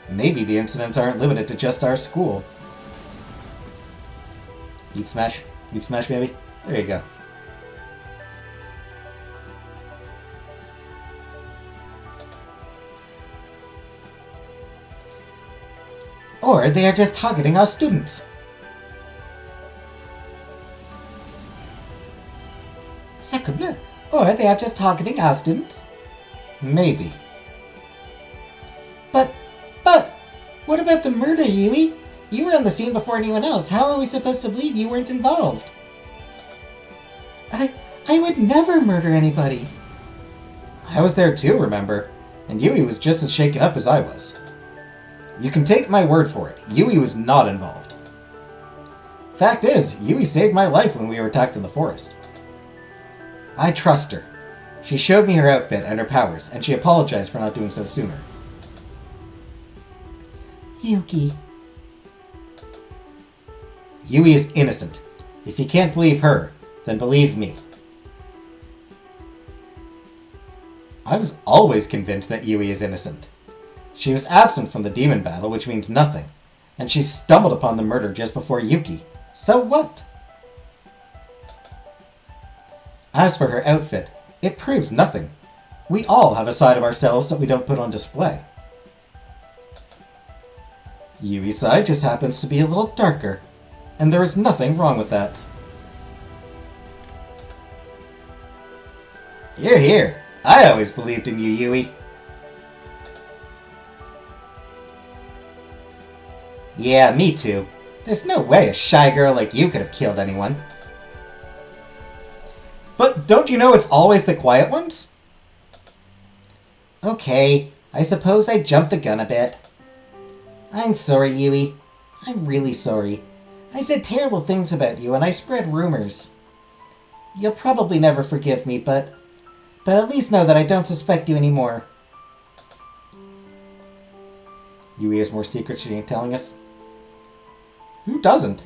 Maybe the incidents aren't limited to just our school. Eat smash? Eat smash, baby? There you go. Or they are just targeting our students. Sacre bleu. Or they are just targeting our students. Maybe. But, what about the murder, Yui? You were on the scene before anyone else. How are we supposed to believe you weren't involved? I would never murder anybody. I was there too, remember? And Yui was just as shaken up as I was. You can take my word for it. Yui was not involved. Fact is, Yui saved my life when we were attacked in the forest. I trust her. She showed me her outfit and her powers, and she apologized for not doing so sooner. Yuki. Yui is innocent. If you can't believe her, then believe me. I was always convinced that Yui is innocent. She was absent from the demon battle, which means nothing, and she stumbled upon the murder just before Yuki. So what? As for her outfit, it proves nothing. We all have a side of ourselves that we don't put on display. Yui's side just happens to be a little darker, and there is nothing wrong with that. Hear, hear. I always believed in you, Yui. Yeah, me too. There's no way a shy girl like you could have killed anyone. But don't you know it's always the quiet ones? Okay, I suppose I jumped the gun a bit. I'm sorry, Yui. I'm really sorry. I said terrible things about you and I spread rumors. You'll probably never forgive me, but at least know that I don't suspect you anymore. Yui has more secrets she ain't telling us. Who doesn't?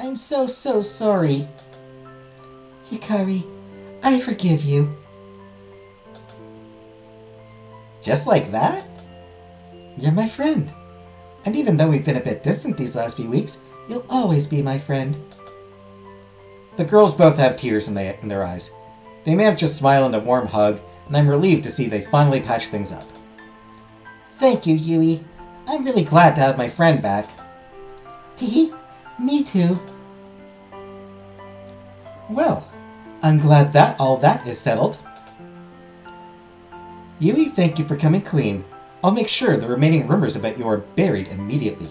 I'm so sorry. Hikari, I forgive you. Just like that? You're my friend. And even though we've been a bit distant these last few weeks, you'll always be my friend. The girls both have tears in their eyes. They manage to smile and a warm hug, and I'm relieved to see they finally patched things up. Thank you, Yui. I'm really glad to have my friend back. Tee, me too. Well, I'm glad that all that is settled. Yui, thank you for coming clean. I'll make sure the remaining rumors about you are buried immediately.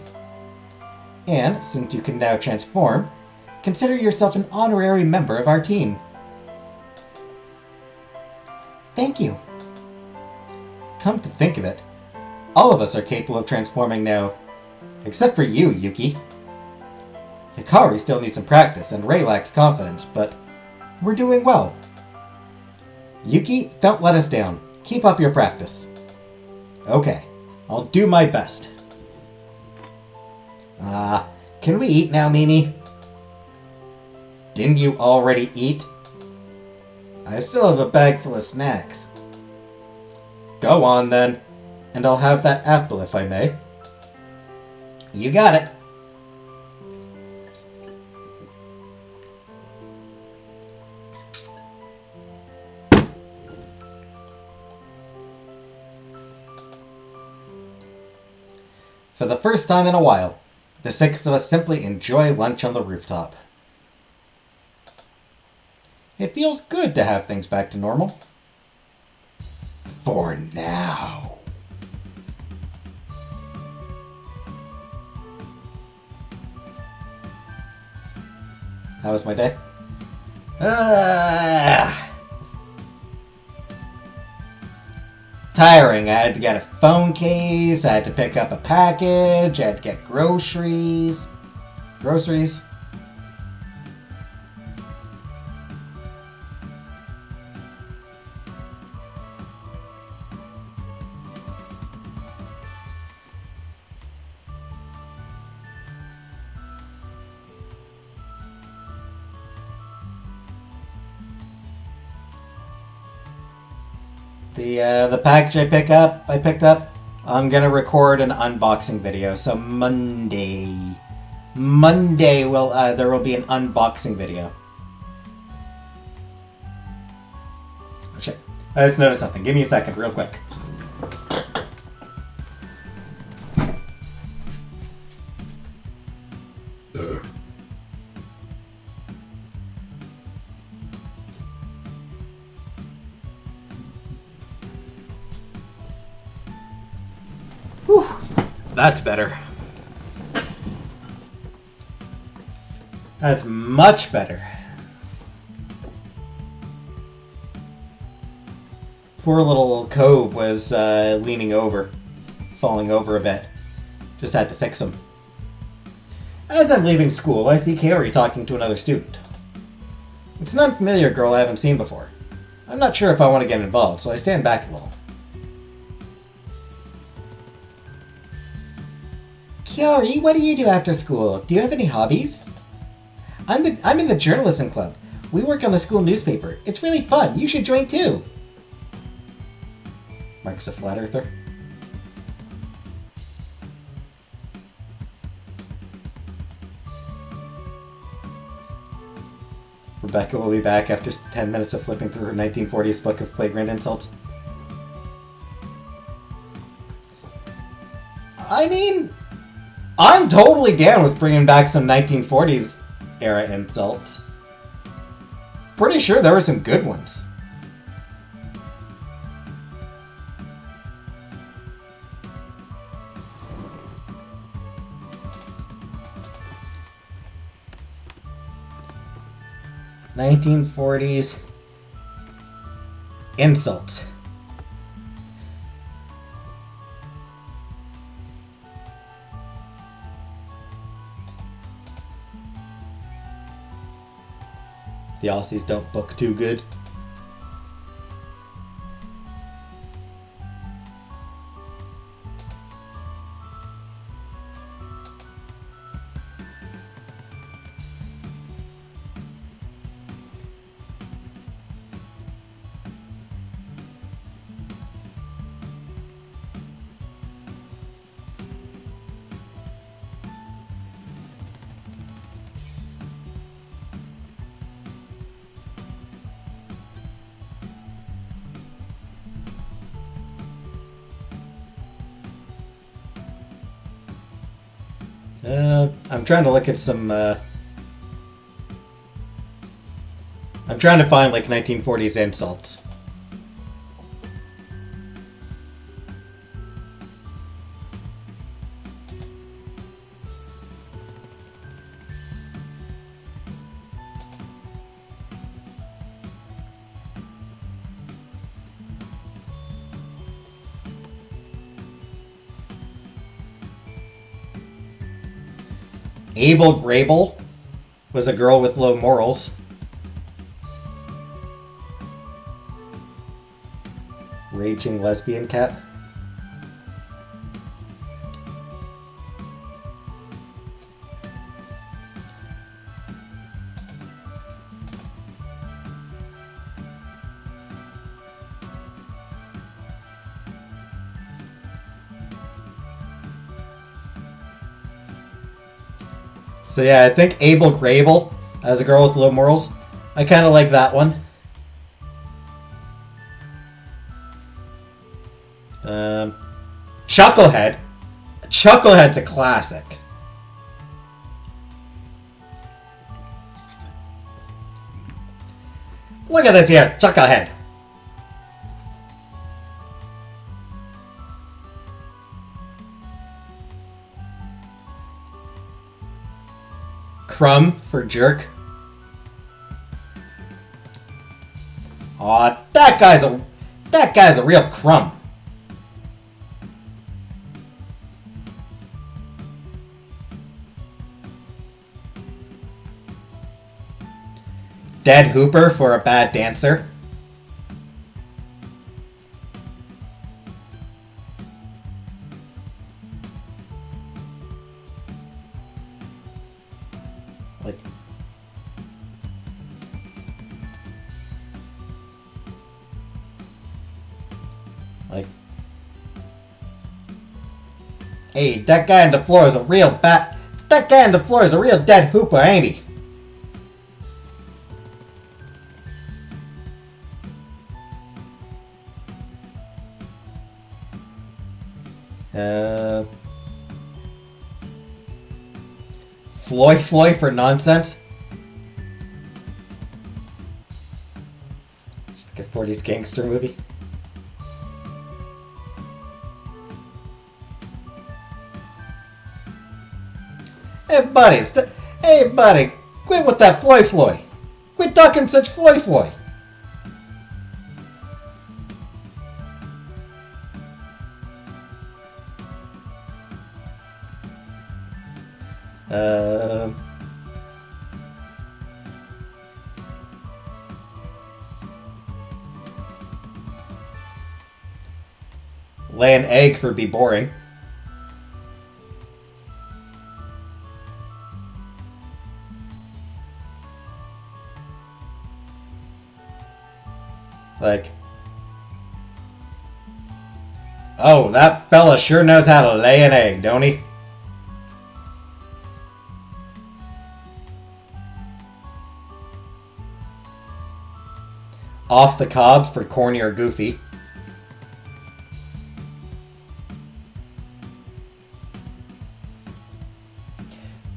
And, since you can now transform, consider yourself an honorary member of our team. Thank you. Come to think of it, all of us are capable of transforming now. Except for you, Yuki. Hikari still needs some practice and Rei lacks confidence, but we're doing well. Yuki, don't let us down. Keep up your practice. Okay, I'll do my best. Can we eat now, Mimi? Didn't you already eat? I still have a bag full of snacks. Go on then, and I'll have that apple if I may. You got it. For the first time in a while, the six of us simply enjoy lunch on the rooftop. It feels good to have things back to normal. For now. How was my day? Tiring. I had to get a phone case, I had to pick up a package, I had to get groceries. The package I picked up, I'm gonna record an unboxing video. So Monday will there will be an unboxing video. Oh shit! I just noticed something. Give me a second, real quick. Whew, that's better. That's much better. Poor little Cove was leaning over, falling over a bit. Just had to fix him. As I'm leaving school, I see Kaori talking to another student. It's an unfamiliar girl I haven't seen before. I'm not sure if I want to get involved, so I stand back a little. Kaori, what do you do after school? Do you have any hobbies? I'm in the journalism club. We work on the school newspaper. It's really fun. You should join too. Mark's a flat earther. Rebecca will be back after 10 minutes of flipping through her 1940s book of playground insults. I mean, I'm totally down with bringing back some 1940s era insults. Pretty sure there were some good ones. (1940s) insults. The Aussies don't book too good. I'm trying to look at some. I'm trying to find like 1940s insults. Abel Grable was a girl with low morals. Raging lesbian cat. So yeah, I think Abel Grable as a girl with low morals. I kind of like that one. Chucklehead. Chucklehead's a classic. Look at this here, chucklehead. Crumb for jerk. Aw, that guy's a real crumb. Dead Hooper for a bad dancer. Like, hey, that guy on the floor is a real that guy on the floor is a real dead Hooper, ain't he? Floy for nonsense. It's like a 40s gangster movie. Hey buddy, quit with that Floy. Quit talking such Floy. Lay an egg for be boring. Like, oh, that fella sure knows how to lay an egg, don't he? Off the cob for corny or goofy.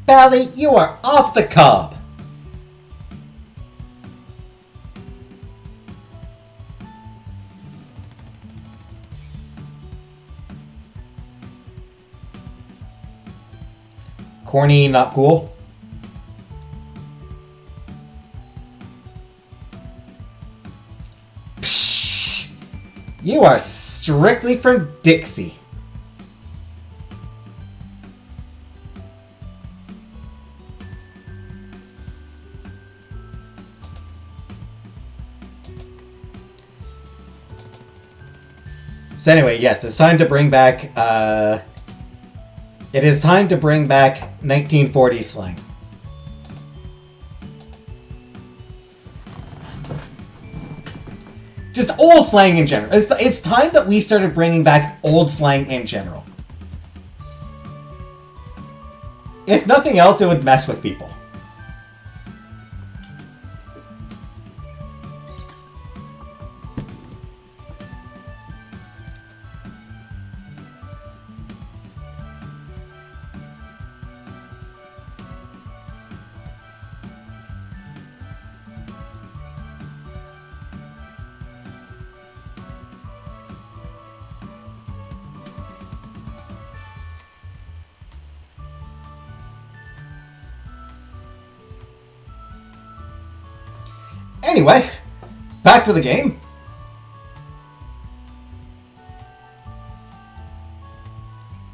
Bally, you are off the cob. Corny, not cool. Psh, you are strictly from Dixie. So anyway, yes, it's time to bring back, it is time to bring back 1940s slang. Just old slang in general. It's time that we started bringing back old slang in general. If nothing else, it would mess with people. Anyway, back to the game.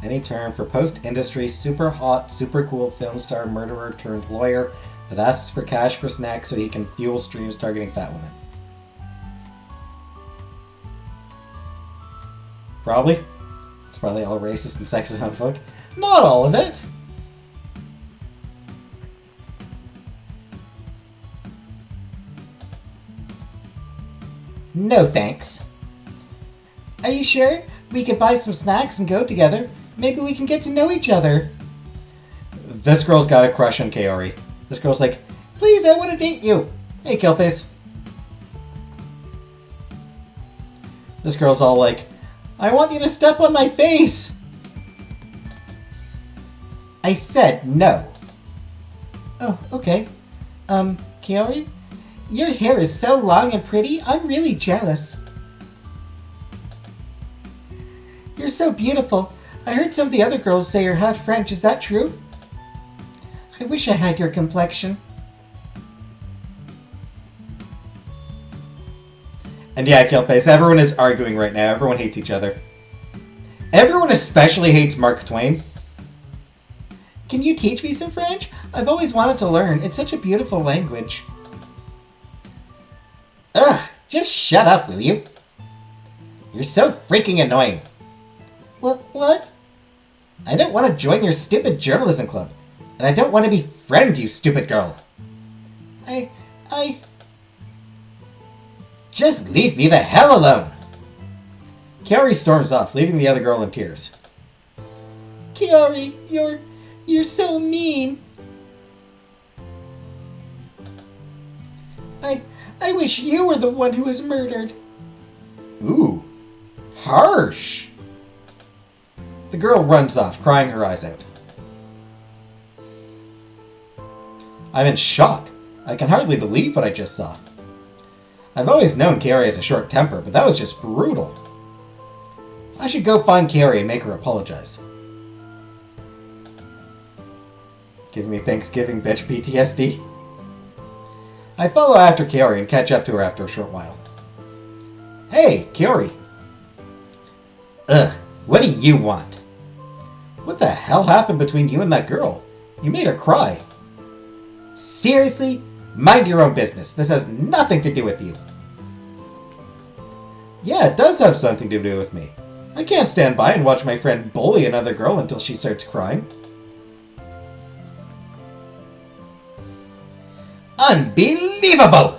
Any term for post-industry, super hot, super cool film star murderer turned lawyer that asks for cash for snacks so he can fuel streams targeting fat women. Probably. It's probably all racist and sexist on folk. Not all of it. No thanks. Are you sure? We could buy some snacks and go together. Maybe we can get to know each other. This girl's got a crush on Kaori. This girl's like, please, I want to date you. Hey, Killface. This girl's all like, I want you to step on my face. I said no. Oh, okay. Kaori? Your hair is so long and pretty, I'm really jealous. You're so beautiful. I heard some of the other girls say you're half French, is that true? I wish I had your complexion. And yeah, Killface, everyone is arguing right now. Everyone hates each other. Everyone especially hates Mark Twain. Can you teach me some French? I've always wanted to learn. It's such a beautiful language. Ugh, just shut up, will you? You're so freaking annoying. What? I don't want to join your stupid journalism club. And I don't want to be friend, you stupid girl. I... Just leave me the hell alone. Kaori storms off, leaving the other girl in tears. Kaori, you're so mean. I wish you were the one who was murdered. Ooh, harsh. The girl runs off, crying her eyes out. I'm in shock. I can hardly believe what I just saw. I've always known Kaori has a short temper, but that was just brutal. I should go find Kaori and make her apologize. Giving me Thanksgiving bitch PTSD? I follow after Kaori and catch up to her after a short while. Hey, Kaori. Ugh, what do you want? What the hell happened between you and that girl? You made her cry. Seriously? Mind your own business. This has nothing to do with you. Yeah, it does have something to do with me. I can't stand by and watch my friend bully another girl until she starts crying. Unbelievable!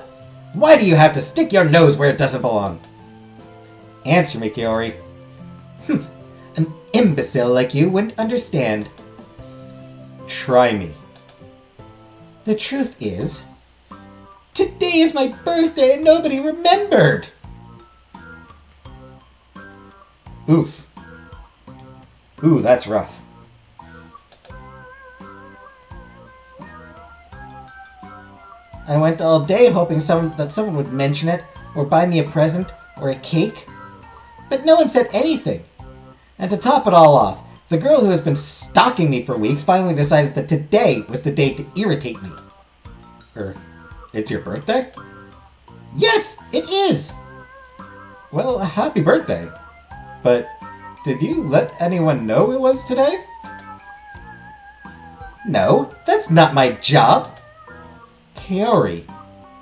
Why do you have to stick your nose where it doesn't belong? Answer me, Kaori. An imbecile like you wouldn't understand. Try me. The truth is, today is my birthday and nobody remembered. Oof. Ooh, that's rough. I went all day hoping that someone would mention it, or buy me a present, or a cake. But no one said anything. And to top it all off, the girl who has been stalking me for weeks finally decided that today was the day to irritate me. It's your birthday? Yes, it is! Well, happy birthday. But did you let anyone know it was today? No, that's not my job. Kaori,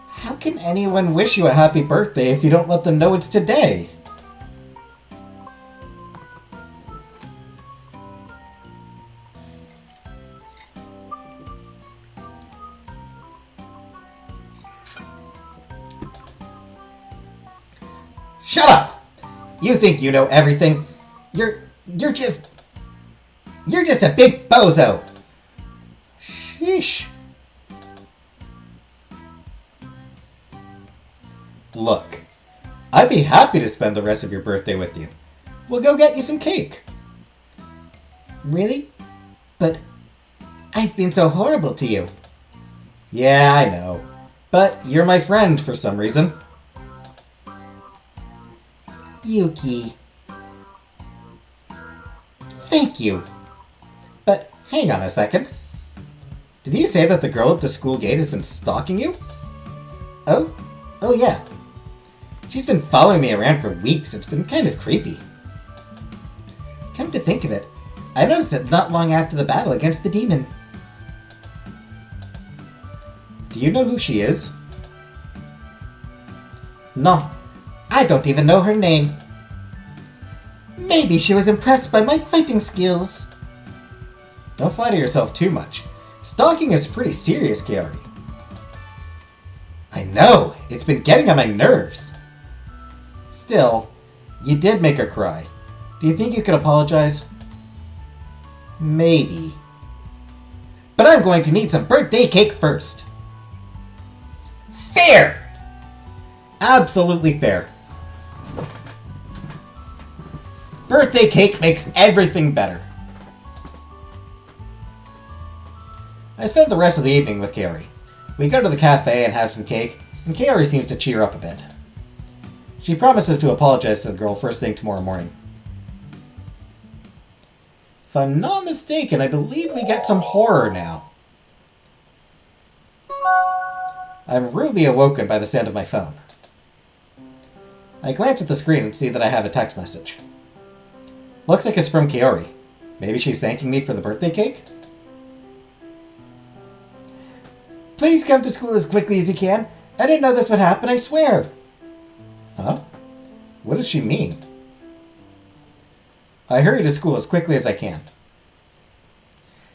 how can anyone wish you a happy birthday if you don't let them know it's today? Shut up! You think you know everything? You're just a big bozo. Sheesh. Look, I'd be happy to spend the rest of your birthday with you. We'll go get you some cake. Really? But I've been so horrible to you. Yeah, I know. But you're my friend for some reason. Yuki. Thank you. But hang on a second. Did you say that the girl at the school gate has been stalking you? Oh yeah. She's been following me around for weeks. It's been kind of creepy. Come to think of it, I noticed it not long after the battle against the demon. Do you know who she is? No, I don't even know her name. Maybe she was impressed by my fighting skills. Don't flatter yourself too much. Stalking is pretty serious, Kaori. I know, it's been getting on my nerves. Still, you did make her cry. Do you think you could apologize? Maybe. But I'm going to need some birthday cake first. Fair! Absolutely fair. Birthday cake makes everything better. I spent the rest of the evening with Kaori. We go to the cafe and have some cake, and Kaori seems to cheer up a bit. She promises to apologize to the girl first thing tomorrow morning. If I'm not mistaken, I believe we get some horror now. I'm rudely awoken by the sound of my phone. I glance at the screen and see that I have a text message. Looks like it's from Kaori. Maybe she's thanking me for the birthday cake? Please come to school as quickly as you can. I didn't know this would happen, I swear. Huh? What does she mean? I hurry to school as quickly as I can.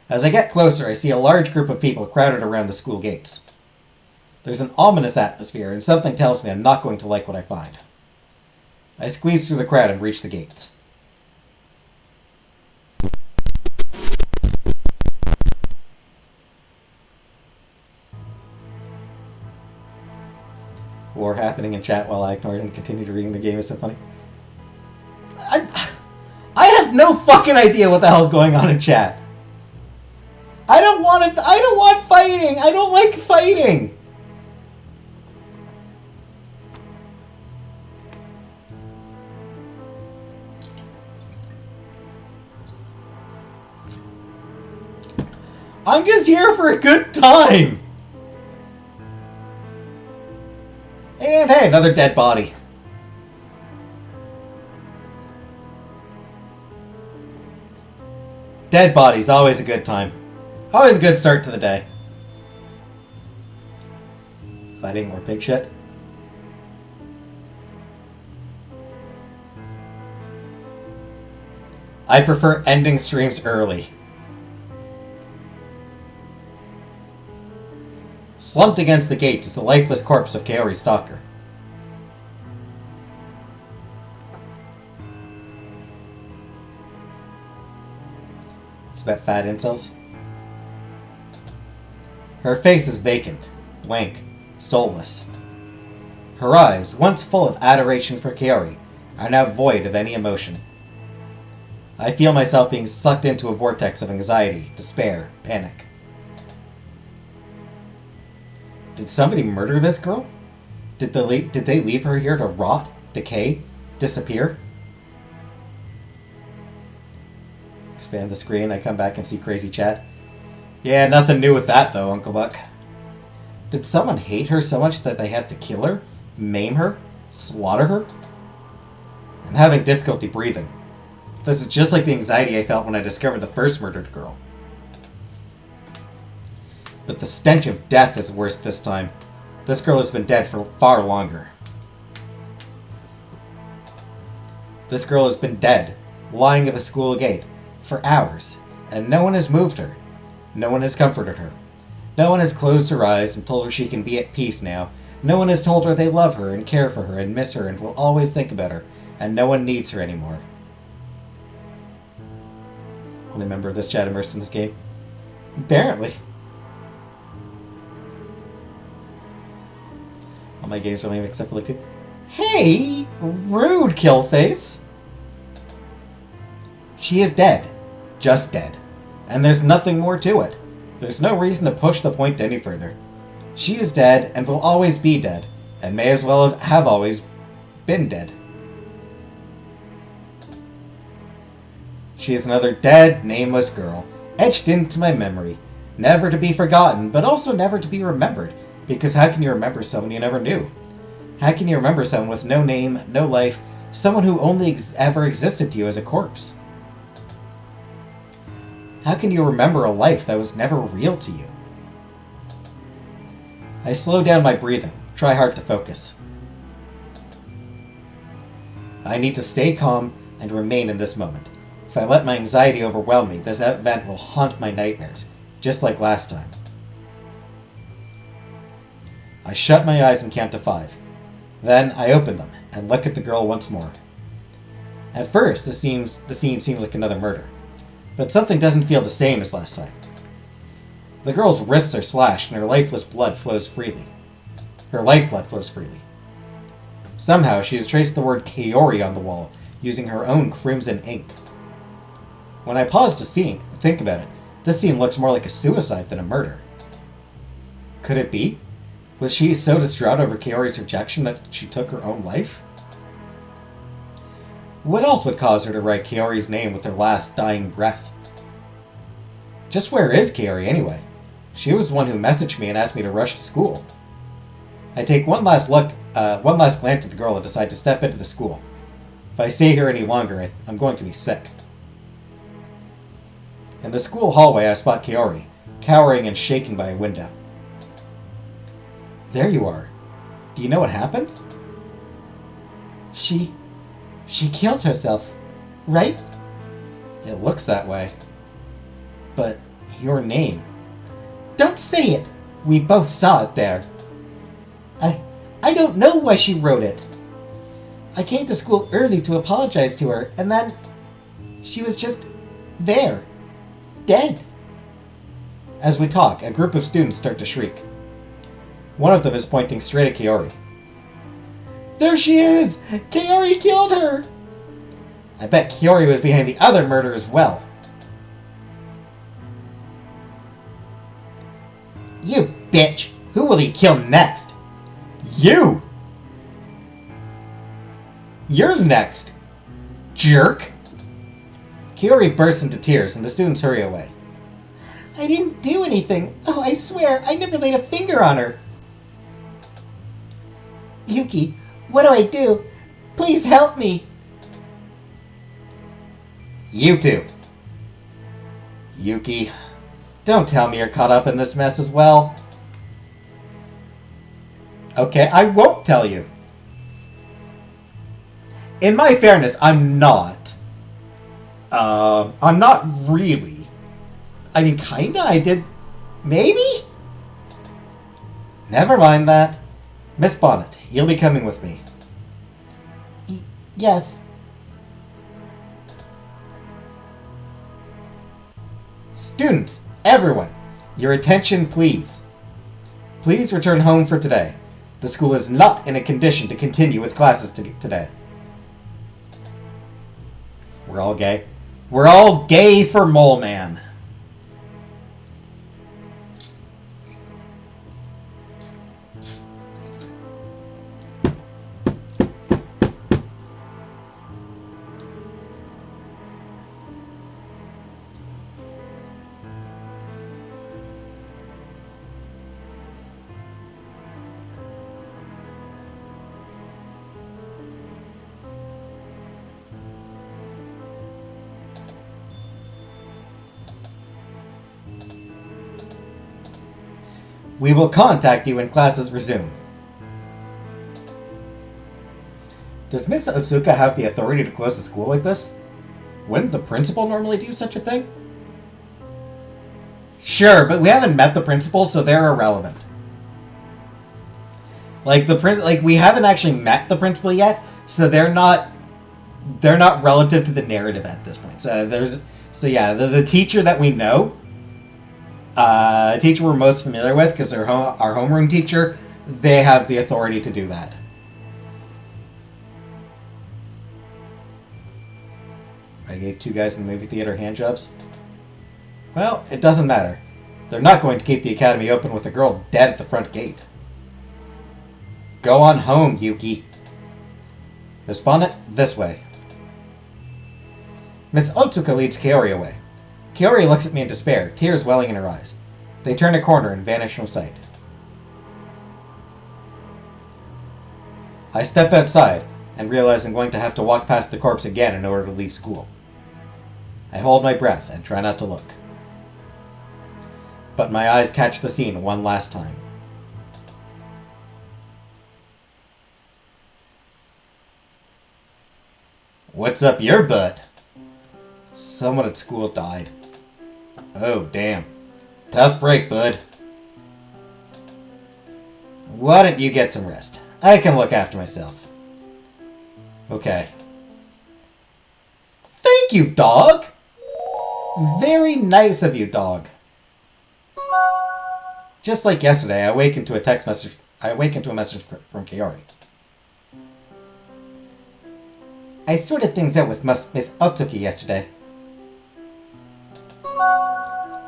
As I get closer, I see a large group of people crowded around the school gates. There's an ominous atmosphere, and something tells me I'm not going to like what I find. I squeeze through the crowd and reach the gates. War happening in chat while I ignored and continued reading the game is so funny. I have no fucking idea what the hell's going on in chat. I don't want fighting. I don't like fighting. I'm just here for a good time. And hey, another dead body. Dead bodies, always a good time. Always a good start to the day. Fighting or pig shit. I prefer ending streams early. Slumped against the gate is the lifeless corpse of Kaori's stalker. It's about fat incels. Her face is vacant, blank, soulless. Her eyes, once full of adoration for Kaori, are now void of any emotion. I feel myself being sucked into a vortex of anxiety, despair, panic. Did somebody murder this girl? Did they leave her here to rot, decay, disappear? Expand the screen, I come back and see crazy chat. Yeah, nothing new with that though, Uncle Buck. Did someone hate her so much that they had to kill her, maim her, slaughter her? I'm having difficulty breathing. This is just like the anxiety I felt when I discovered the first murdered girl. But the stench of death is worse this time. This girl has been dead for far longer. This girl has been dead, lying at the school gate, for hours, and no one has moved her. No one has comforted her. No one has closed her eyes and told her she can be at peace now. No one has told her they love her and care for her and miss her and will always think about her, and no one needs her anymore. Only member of this chat immersed in this game? Apparently. All my games are lame except for like 2. Hey! Rude, Killface! She is dead. Just dead. And there's nothing more to it. There's no reason to push the point any further. She is dead and will always be dead, and may as well have always been dead. She is another dead, nameless girl, etched into my memory, never to be forgotten, but also never to be remembered, because how can you remember someone you never knew? How can you remember someone with no name, no life, someone who only ever existed to you as a corpse? How can you remember a life that was never real to you? I slow down my breathing, try hard to focus. I need to stay calm and remain in this moment. If I let my anxiety overwhelm me, this event will haunt my nightmares, just like last time. I shut my eyes and count to 5. Then I open them and look at the girl once more. At first, the scene seems like another murder, but something doesn't feel the same as last time. The girl's wrists are slashed and her lifeless blood flows freely. Her lifeblood flows freely. Somehow, she has traced the word Kaori on the wall, using her own crimson ink. When I pause to think about it, this scene looks more like a suicide than a murder. Could it be? Was she so distraught over Kaori's rejection that she took her own life? What else would cause her to write Kaori's name with her last dying breath? Just where is Kaori anyway? She was the one who messaged me and asked me to rush to school. I take one last glance at the girl and decide to step into the school. If I stay here any longer, I'm going to be sick. In the school hallway, I spot Kaori, cowering and shaking by a window. There you are. Do you know what happened? She killed herself, right? It looks that way. But your name... Don't say it! We both saw it there. I don't know why she wrote it. I came to school early to apologize to her, and then she was just there, dead. As we talk, a group of students start to shriek. One of them is pointing straight at Kaori. There she is! Kaori killed her! I bet Kaori was behind the other murder as well. You bitch! Who will he kill next? You! You're next, jerk! Kaori bursts into tears and the students hurry away. I didn't do anything. Oh, I swear, I never laid a finger on her. Yuki, what do I do? Please help me. You two. Yuki, don't tell me you're caught up in this mess as well. Okay, I won't tell you. In my fairness, I'm not. I'm not really. I mean, kinda, I did... Maybe? Never mind that. Miss Bonnet, you'll be coming with me. Yes. Students, everyone, your attention please. Please return home for today. The school is not in a condition to continue with classes today. We're all gay. We're all gay for Mole Man. We will contact you when classes resume. Does Miss Otsuka have the authority to close the school like this? Wouldn't the principal normally do such a thing? Sure, but we haven't met the principal, so they're irrelevant. Like we haven't actually met the principal yet, so they're not relative to the narrative at this point. So the teacher that we know, teacher we're most familiar with, because our homeroom teacher, they have the authority to do that. I gave two guys in the movie theater handjobs. Well, it doesn't matter. They're not going to keep the academy open with a girl dead at the front gate. Go on home, Yuki. Miss Bonnet, this way. Miss Otsuka leads Kaori away. Kaori looks at me in despair, tears welling in her eyes. They turn a corner and vanish from sight. I step outside and realize I'm going to have to walk past the corpse again in order to leave school. I hold my breath and try not to look. But my eyes catch the scene one last time. What's up your butt? Someone at school died. Oh, damn. Tough break, bud. Why don't you get some rest? I can look after myself. Okay. Thank you, dog! Very nice of you, dog. Just like yesterday, I awakened to a message from Kaori. I sorted things out with Miss Otsuki yesterday.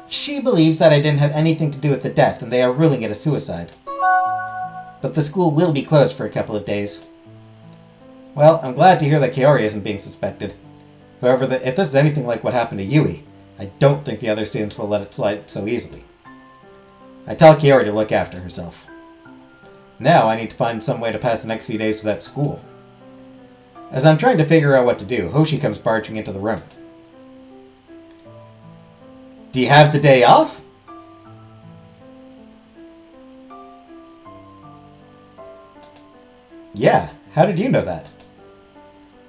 She believes that I didn't have anything to do with the death and they are ruling it a suicide. but the school will be closed for a couple of days. Well, I'm glad to hear that Kaori isn't being suspected. However, if this is anything like what happened to Yui, I don't think the other students will let it slide so easily. I tell Kaori to look after herself. Now I need to find some way to pass the next few days without school. As I'm trying to figure out what to do, Hoshi comes barging into the room. Do you have the day off? Yeah, how did you know that?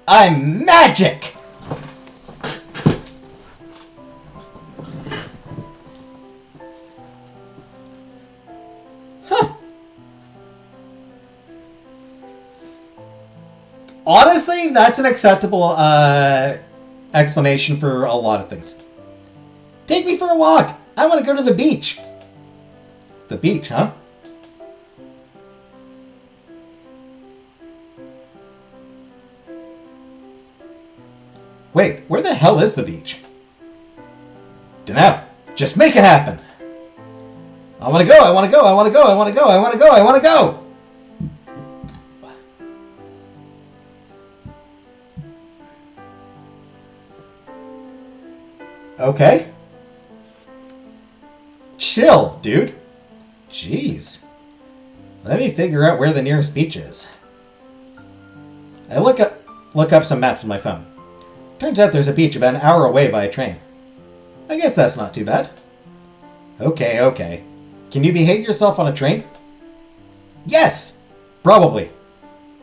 I'm magic! Huh. Honestly, that's an acceptable explanation for a lot of things. Take me for a walk! I want to go to the beach! The beach, huh? Wait, where the hell is the beach? Dunno. Just make it happen! I want to go, I want to go, I want to go, I want to go, I want to go, I want to go! Okay. Chill, dude. Jeez. Let me figure out where the nearest beach is. I look up some maps on my phone. Turns out there's a beach about an hour away by a train. I guess that's not too bad. Okay. Can you behave yourself on a train? Yes! Probably.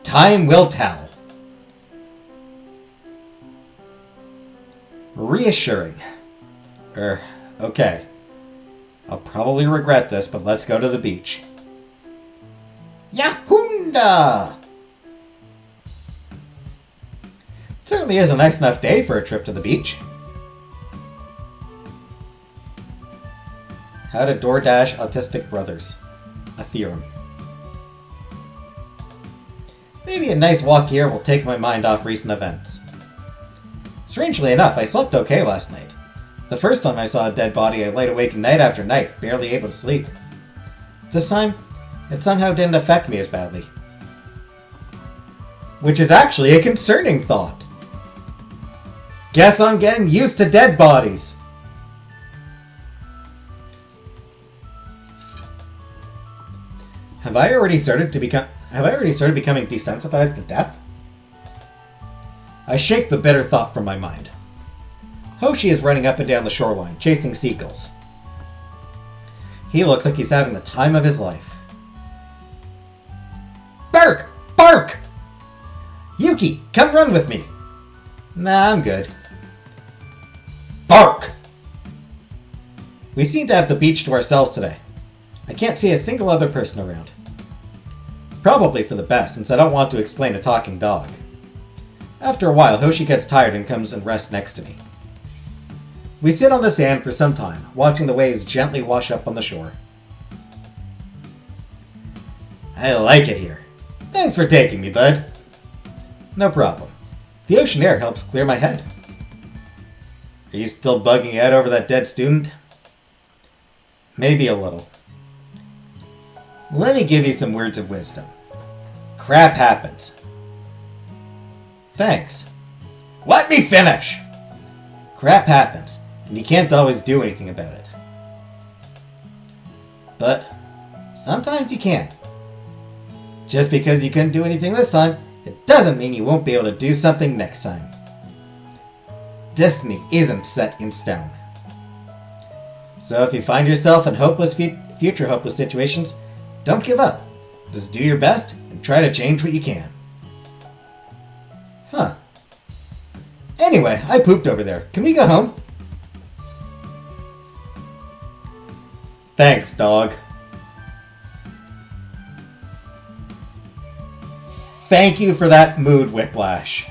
Time will tell. Reassuring. Okay. I'll probably regret this, but let's go to the beach. Yahunda! It certainly is a nice enough day for a trip to the beach. How to DoorDash autistic brothers. A theorem. Maybe a nice walk here will take my mind off recent events. Strangely enough, I slept okay last night. The first time I saw a dead body, I laid awake night after night, barely able to sleep. This time, it somehow didn't affect me as badly. Which is actually a concerning thought. Guess I'm getting used to dead bodies. Have I already started becoming desensitized to death? I shake the bitter thought from my mind. Hoshi is running up and down the shoreline, chasing seagulls. He looks like he's having the time of his life. Bark! Bark! Yuki, come run with me. Nah, I'm good. Bark! We seem to have the beach to ourselves today. I can't see a single other person around. Probably for the best, since I don't want to explain a talking dog. After a while, Hoshi gets tired and comes and rests next to me. We sit on the sand for some time, watching the waves gently wash up on the shore. I like it here. Thanks for taking me, bud. No problem. The ocean air helps clear my head. Are you still bugging out over that dead student? Maybe a little. Let me give you some words of wisdom. Crap happens. Thanks. Let me finish! Crap happens, and you can't always do anything about it. But sometimes you can. Just because you couldn't do anything this time, it doesn't mean you won't be able to do something next time. Destiny isn't set in stone. So if you find yourself in future hopeless situations, don't give up. Just do your best and try to change what you can. Huh. Anyway, I pooped over there. Can we go home? Thanks, dog. Thank you for that mood whiplash.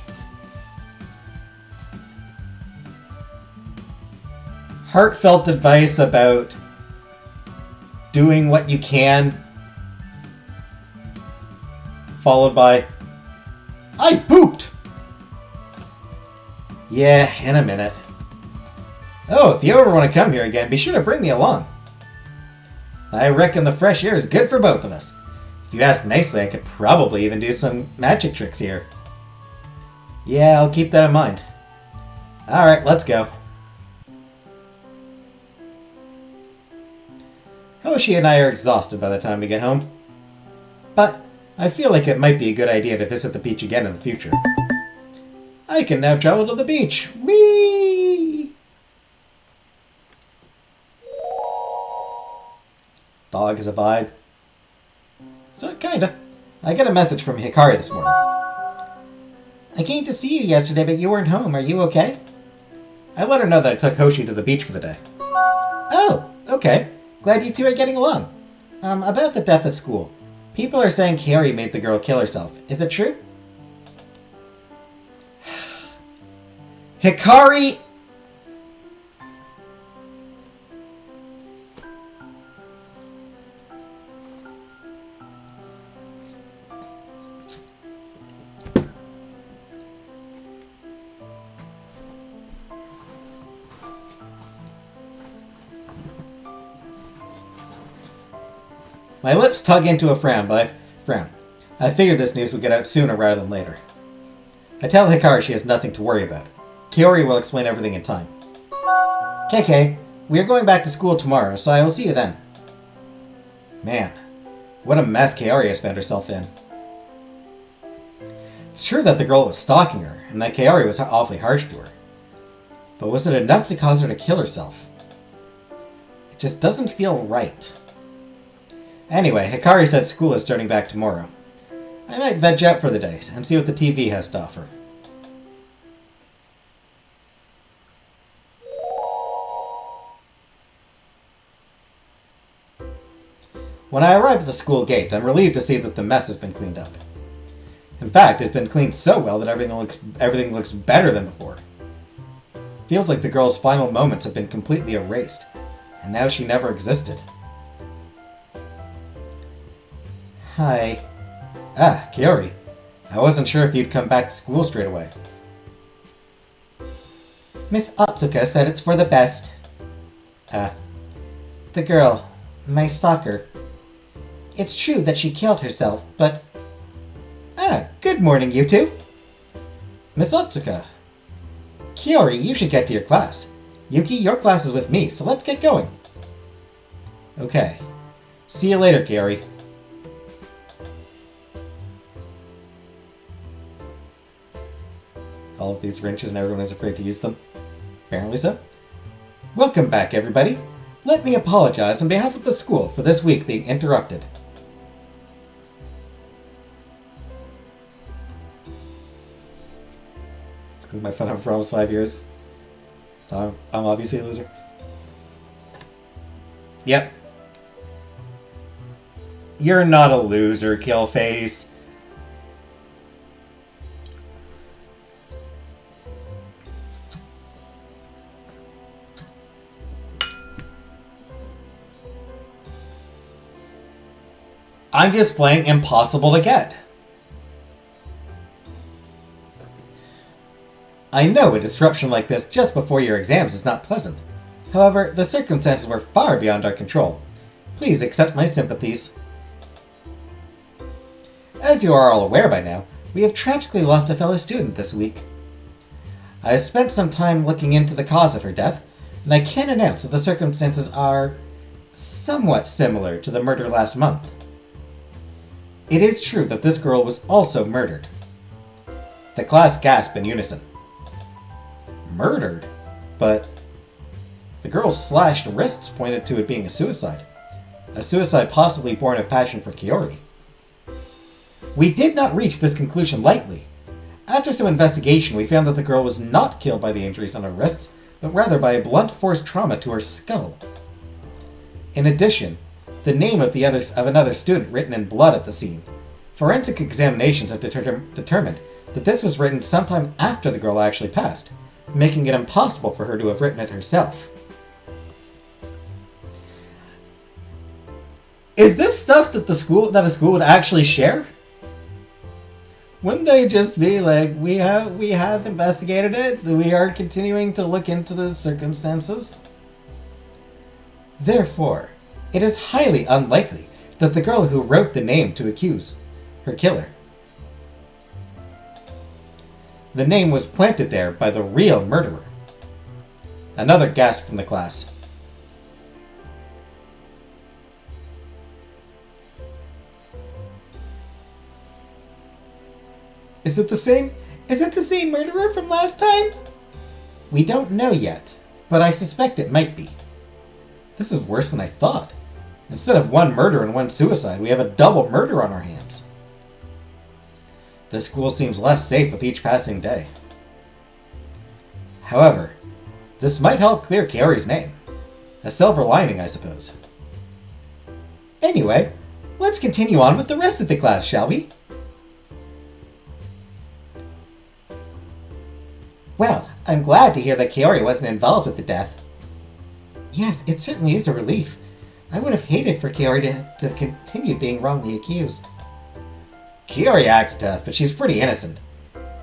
Heartfelt advice about doing what you can, followed by, I pooped! Yeah, in a minute. Oh, if you ever want to come here again, be sure to bring me along. I reckon the fresh air is good for both of us. If you ask nicely, I could probably even do some magic tricks here. Yeah, I'll keep that in mind. Alright, let's go. Hoshi and I are exhausted by the time we get home. But I feel like it might be a good idea to visit the beach again in the future. I can now travel to the beach. Whee! Dog is a vibe. So, kinda. I got a message from Hikari this morning. I came to see you yesterday, but you weren't home. Are you okay? I let her know that I took Hoshi to the beach for the day. Oh, okay. Glad you two are getting along. About the death at school. People are saying Kaori made the girl kill herself. Is it true? Hikari! My lips tug into a frown, but I figured this news would get out sooner rather than later. I tell Hikari she has nothing to worry about. Kaori will explain everything in time. KK, we are going back to school tomorrow, so I will see you then. Man, what a mess Kaori has found herself in. It's true that the girl was stalking her, and that Kaori was awfully harsh to her. But was it enough to cause her to kill herself? It just doesn't feel right. Anyway, Hikari said school is starting back tomorrow. I might veg out for the day and see what the TV has to offer. When I arrive at the school gate, I'm relieved to see that the mess has been cleaned up. In fact, it's been cleaned so well that everything looks better than before. Feels like the girl's final moments have been completely erased, and now she never existed. Hi. Ah, Kaori. I wasn't sure if you'd come back to school straight away. Miss Otsuka said it's for the best. The girl, my stalker. It's true that she killed herself, but... Good morning, you two. Miss Otsuka. Kaori, you should get to your class. Yuki, your class is with me, so let's get going. Okay. See you later, Kaori. All of these wrenches and everyone is afraid to use them. Apparently so. Welcome back, everybody. Let me apologize on behalf of the school for this week being interrupted. It's my fun for almost 5 years. So I'm obviously a loser. Yep. You're not a loser, Killface. I'm just playing impossible to get. I know a disruption like this just before your exams is not pleasant. However, the circumstances were far beyond our control. Please accept my sympathies. As you are all aware by now, we have tragically lost a fellow student this week. I have spent some time looking into the cause of her death, and I can announce that the circumstances are somewhat similar to the murder last month. It is true that this girl was also murdered. The class gasped in unison. Murdered? But the girl's slashed wrists pointed to it being a suicide. A suicide possibly born of passion for Kaori. We did not reach this conclusion lightly. After some investigation, we found that the girl was not killed by the injuries on her wrists, but rather by a blunt force trauma to her skull. In addition, the name of another student written in blood at the scene. Forensic examinations have determined that this was written sometime after the girl actually passed, making it impossible for her to have written it herself. Is this stuff that a school would actually share? Wouldn't they just be like, we have investigated it, we are continuing to look into the circumstances? Therefore, it is highly unlikely that the girl who wrote the name to accuse her killer. The name was planted there by the real murderer. Another gasp from the class. Is it the same murderer from last time? We don't know yet, but I suspect it might be. This is worse than I thought. Instead of one murder and one suicide, we have a double murder on our hands. The school seems less safe with each passing day. However, this might help clear Kaori's name. A silver lining, I suppose. Anyway, let's continue on with the rest of the class, shall we? Well, I'm glad to hear that Kaori wasn't involved with the death. Yes, it certainly is a relief. I would have hated for Kaori to have continued being wrongly accused. Kaori acts tough, but she's pretty innocent.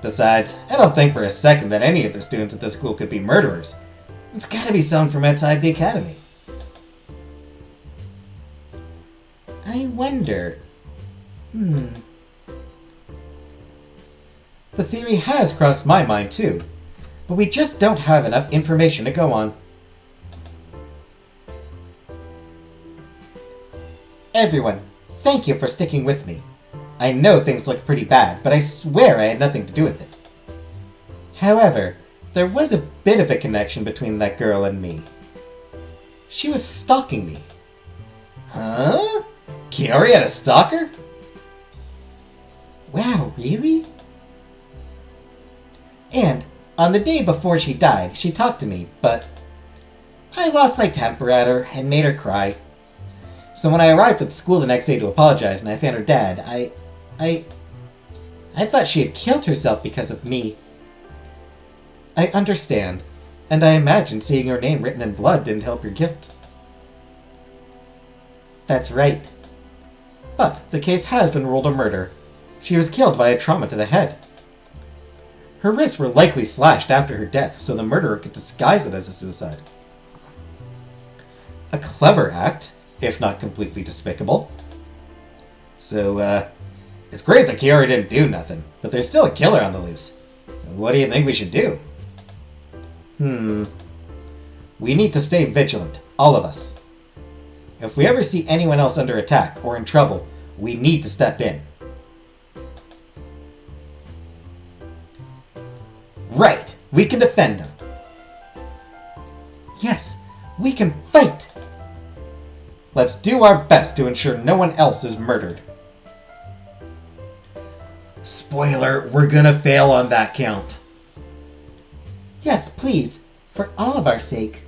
Besides, I don't think for a second that any of the students at this school could be murderers. It's gotta be someone from outside the academy. I wonder... The theory has crossed my mind too, but we just don't have enough information to go on. Everyone, thank you for sticking with me. I know things looked pretty bad, but I swear I had nothing to do with it. However, there was a bit of a connection between that girl and me. She was stalking me. Huh? Kaori had a stalker? Wow, really? And on the day before she died, she talked to me, but I lost my temper at her and made her cry. So when I arrived at the school the next day to apologize and I found her dead, I thought she had killed herself because of me. I understand, and I imagine seeing your name written in blood didn't help your guilt. That's right. But the case has been ruled a murder. She was killed by a trauma to the head. Her wrists were likely slashed after her death, so the murderer could disguise it as a suicide. A clever act, if not completely despicable. So, it's great that Kaori didn't do nothing, but there's still a killer on the loose. What do you think we should do? We need to stay vigilant, all of us. If we ever see anyone else under attack or in trouble, we need to step in. Right, we can defend them. Yes, we can fight. Let's do our best to ensure no one else is murdered. Spoiler, we're gonna fail on that count. Yes, please, for all of our sake.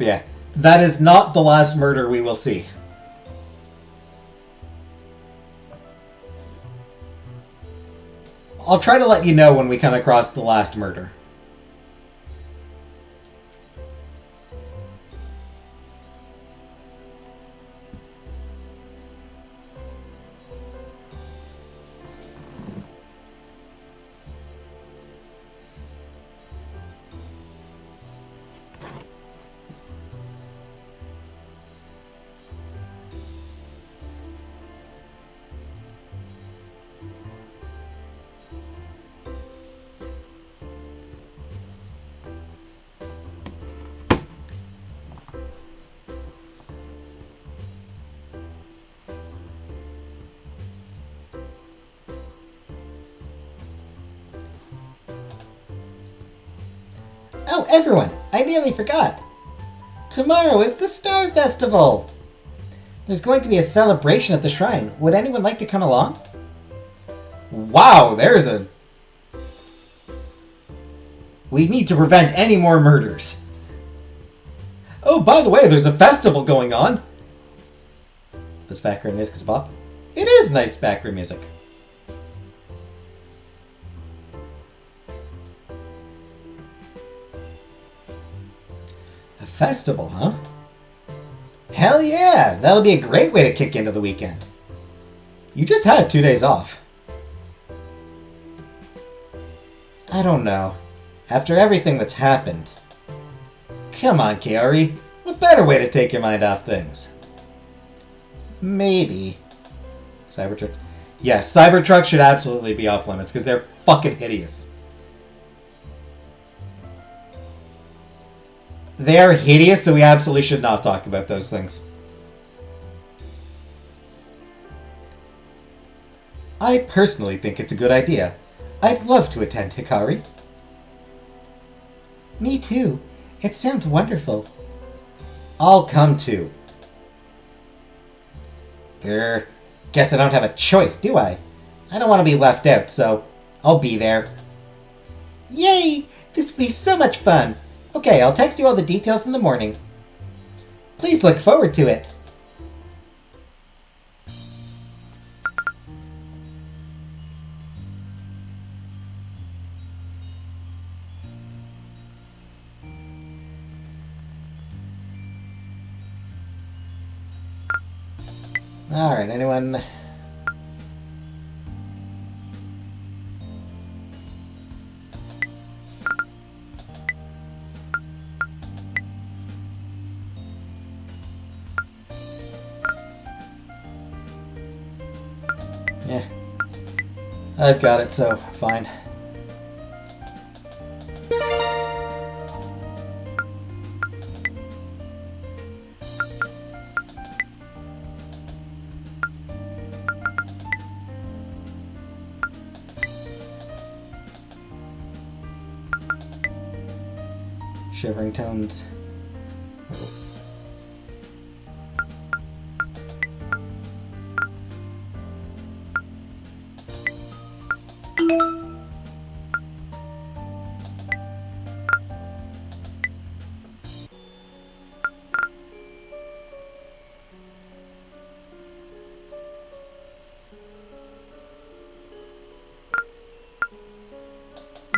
Yeah, that is not the last murder we will see. I'll try to let you know when we come across the last murder. Oh, everyone! I nearly forgot! Tomorrow is the Star Festival! There's going to be a celebration at the shrine. Would anyone like to come along? Wow, there's a We need to prevent any more murders. Oh, by the way, there's a festival going on. This background music is bop. It is nice background music. A festival, huh? Hell yeah! That'll be a great way to kick into the weekend. You just had 2 days off. I don't know. After everything that's happened. Come on, Kaori. What better way to take your mind off things? Maybe. Cybertrucks. Yes, Cybertrucks should absolutely be off limits because they're fucking hideous. They are hideous, so we absolutely should not talk about those things. I personally think it's a good idea. I'd love to attend, Hikari. Me too. It sounds wonderful. I'll come too. Guess I don't have a choice, do I? I don't want to be left out, so I'll be there. Yay! This will be so much fun. Okay, I'll text you all the details in the morning. Please look forward to it. Alright, anyone? Yeah. I've got it, so fine. Shivering tones.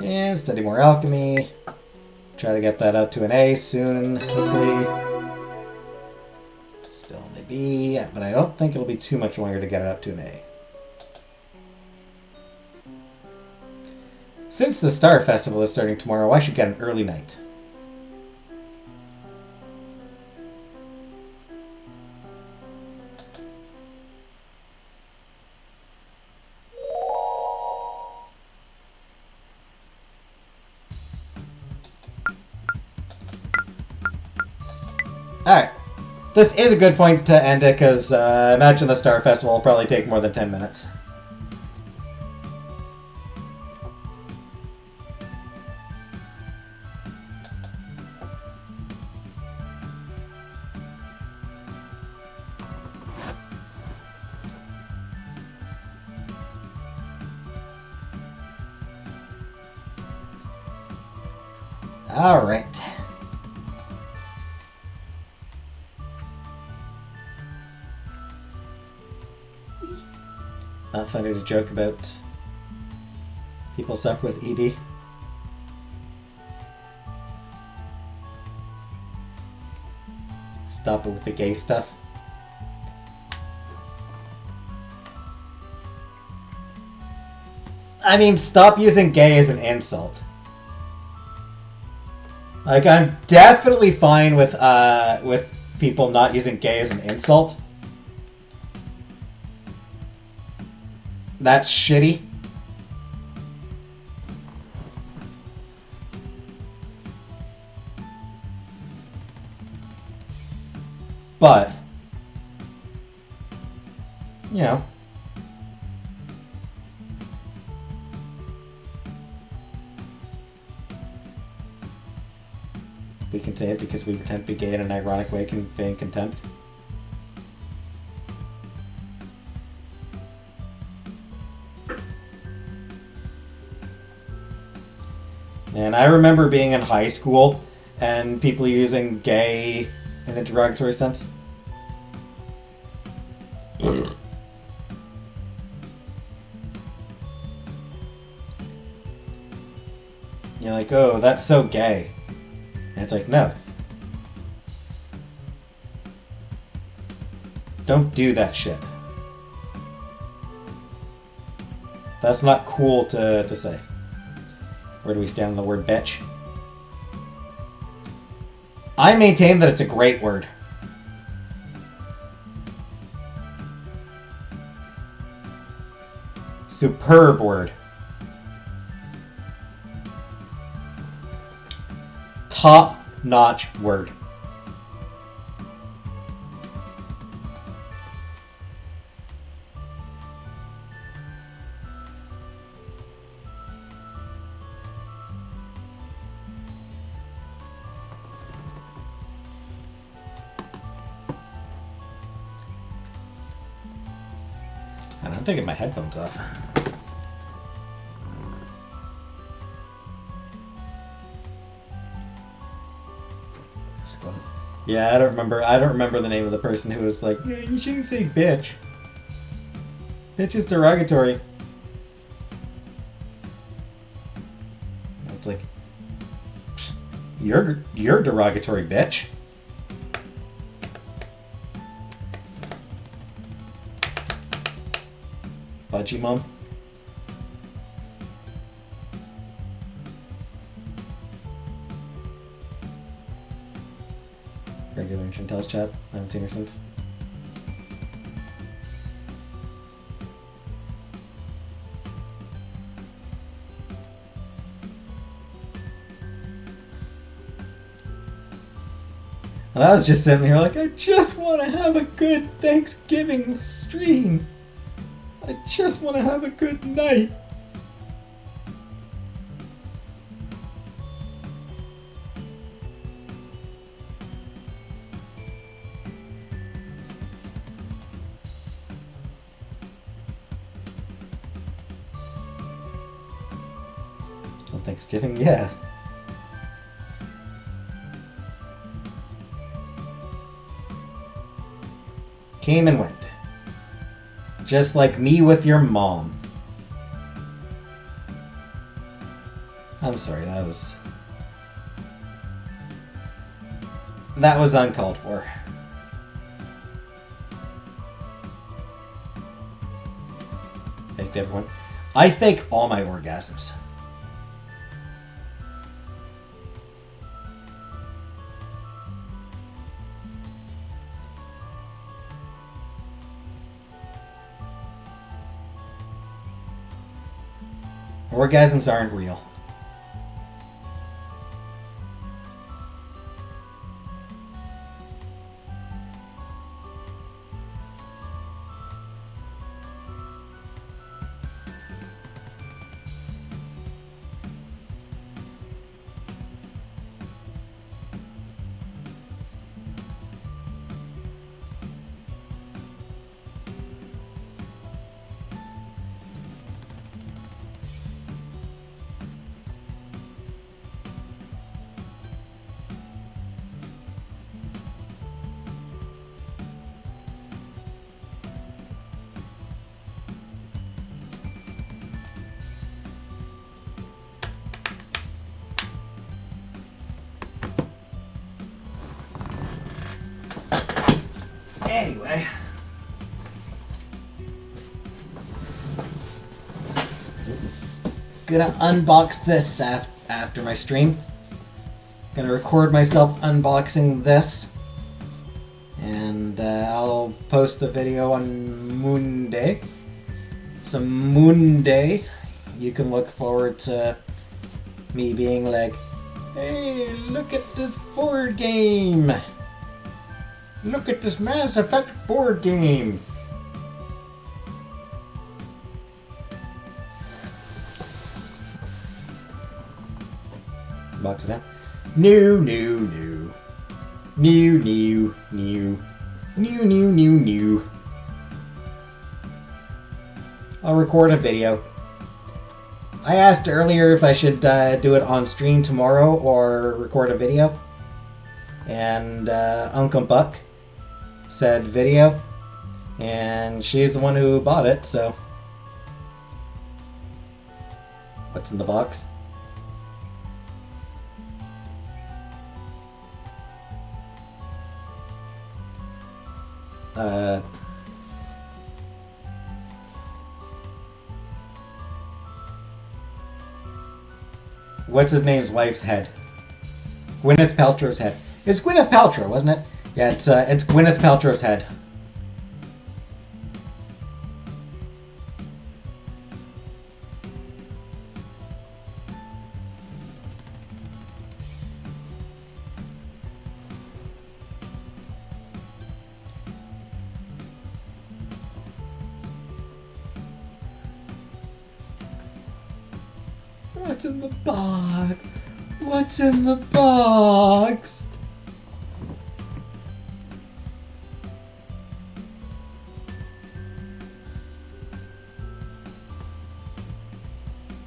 And study more alchemy. Try to get that up to an A soon, hopefully. Still only B, but I don't think it'll be too much longer to get it up to an A. Since the Star Festival is starting tomorrow, I should get an early night. Alright. This is a good point to end it, because I imagine the Star Festival will probably take more than 10 minutes. Alright. Not funny to joke about people suffer with ED. Stop it with the gay stuff. I mean, stop using gay as an insult. Like, I'm definitely fine with people not using gay as an insult. That's shitty. But, you know, we can say it because we pretend to be gay in an ironic way, conveying contempt. And I remember being in high school and people using gay in a derogatory sense. You're like, oh, that's so gay. And it's like, no. Don't do that shit. That's not cool to say. Where do we stand on the word bitch? I maintain that it's a great word. Superb word. Top-notch word. I'm taking my headphones off. Yeah, I don't remember the name of the person who was like, yeah, you shouldn't say bitch. Bitch is derogatory. It's like, you're derogatory, bitch. Budgie mom. Regular in Chantel's chat. I haven't seen her since. And I was just sitting here like, I just want to have a good Thanksgiving stream. I just want to have a good night. On Thanksgiving, yeah. Came and went. Just like me with your mom. I'm sorry, that was uncalled for. Faked everyone. I fake all my orgasms. Orgasms aren't real. Anyway. Gonna unbox this after my stream. Gonna record myself unboxing this. And I'll post the video on Monday. So Monday, you can look forward to me being like, hey, look at this board game. Look at this Mass Effect board game. Box it out. New. I'll record a video. I asked earlier if I should do it on stream tomorrow or record a video. And Uncle Buck said video. And she's the one who bought it, so. What's in the box? What's his name's wife's head? Gwyneth Paltrow's head. It's Gwyneth Paltrow, wasn't it? Yeah, it's Gwyneth Paltrow's head. What's in the box? What's in the box?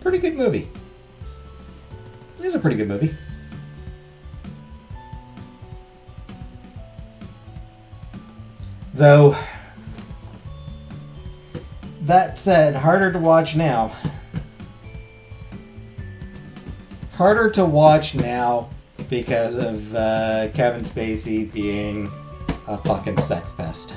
Pretty good movie. It is a pretty good movie. Though, that said, harder to watch now. Harder to watch now because of Kevin Spacey being a fucking sex pest.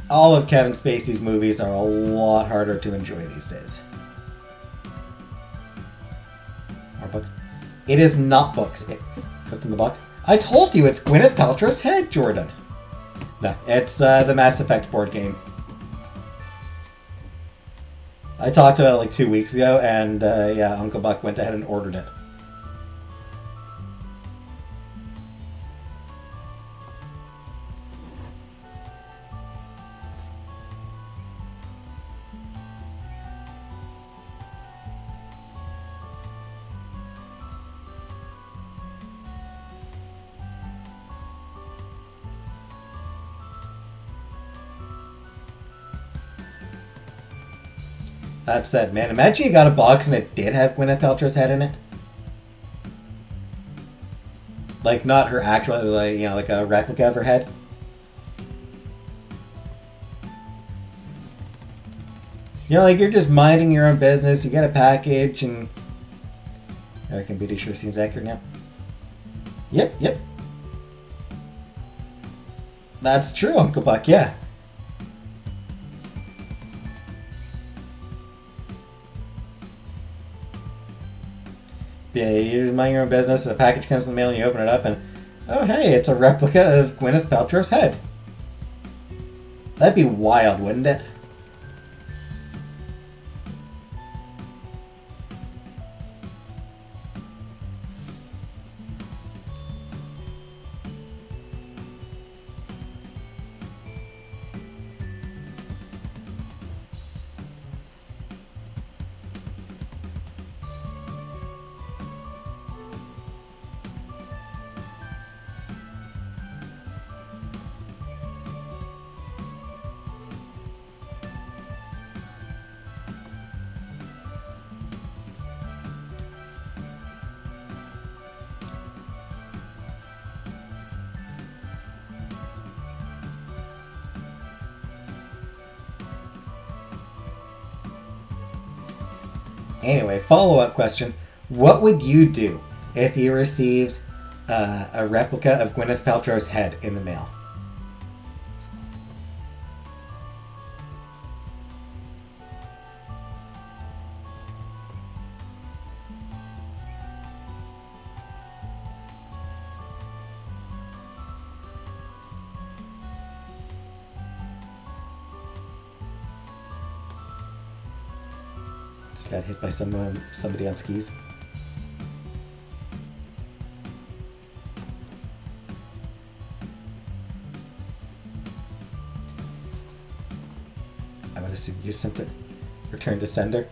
All of Kevin Spacey's movies are a lot harder to enjoy these days. More books? It is not books. What's in the box? I told you it's Gwyneth Paltrow's head, Jordan. No, it's the Mass Effect board game. I talked about it like 2 weeks ago, and yeah, Uncle Buck went ahead and ordered it. That said, man, imagine you got a box and it did have Gwyneth Paltrow's head in it. Like, not her actual, like, you know, like a replica of her head. You know, like, you're just minding your own business, you get a package, and... American Beauty sure seems accurate now. Yep. That's true, Uncle Buck, yeah. Yeah, you're just minding your own business, a package comes in the mail, and you open it up, and oh hey, it's a replica of Gwyneth Paltrow's head. That'd be wild, wouldn't it? Anyway, follow-up question. What would you do if you received a replica of Gwyneth Paltrow's head in the mail? Just got hit by somebody on skis. I would assume you sent it. Return to sender.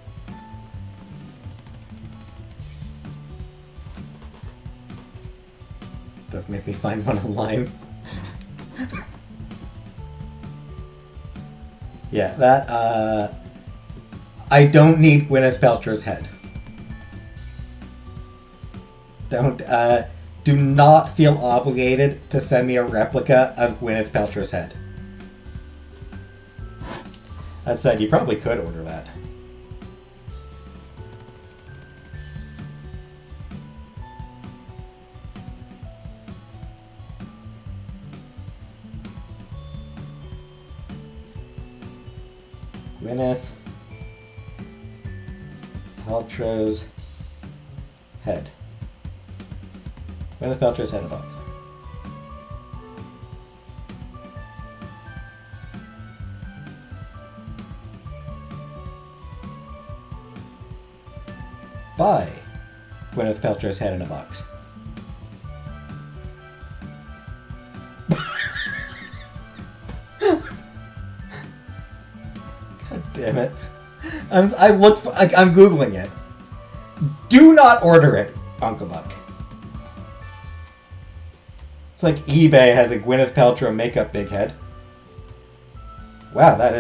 make me find one online. Yeah, that, I don't need Gwyneth Paltrow's head. Do not feel obligated to send me a replica of Gwyneth Paltrow's head. That said, you probably could order that. Gwyneth Paltrow's head. Gwyneth Paltrow's head in a box. Buy Gwyneth Paltrow's head in a box. God damn it. I'm Googling it. Do not order it, Uncle Buck. It's like eBay has a Gwyneth Paltrow makeup big head. Wow, that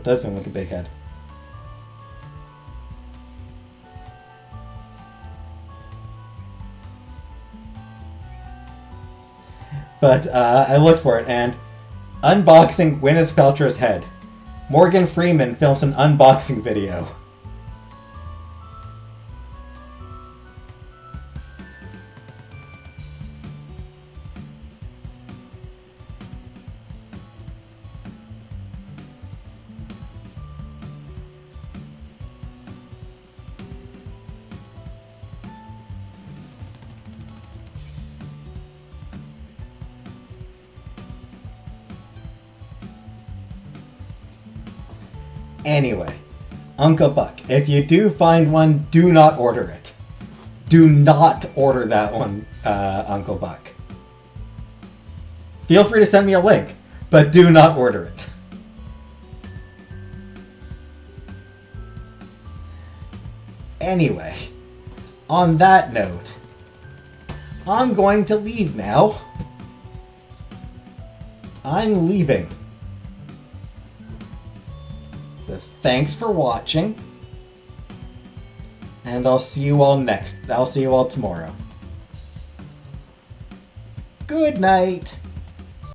does sound like a big head. But I looked for it, and unboxing Gwyneth Paltrow's head. Morgan Freeman films an unboxing video. Anyway, Uncle Buck, if you do find one, do not order it. Do not order that one, Uncle Buck. Feel free to send me a link, but do not order it. Anyway, on that note, I'm going to leave now. I'm leaving. So thanks for watching, and I'll see you all tomorrow. Good night.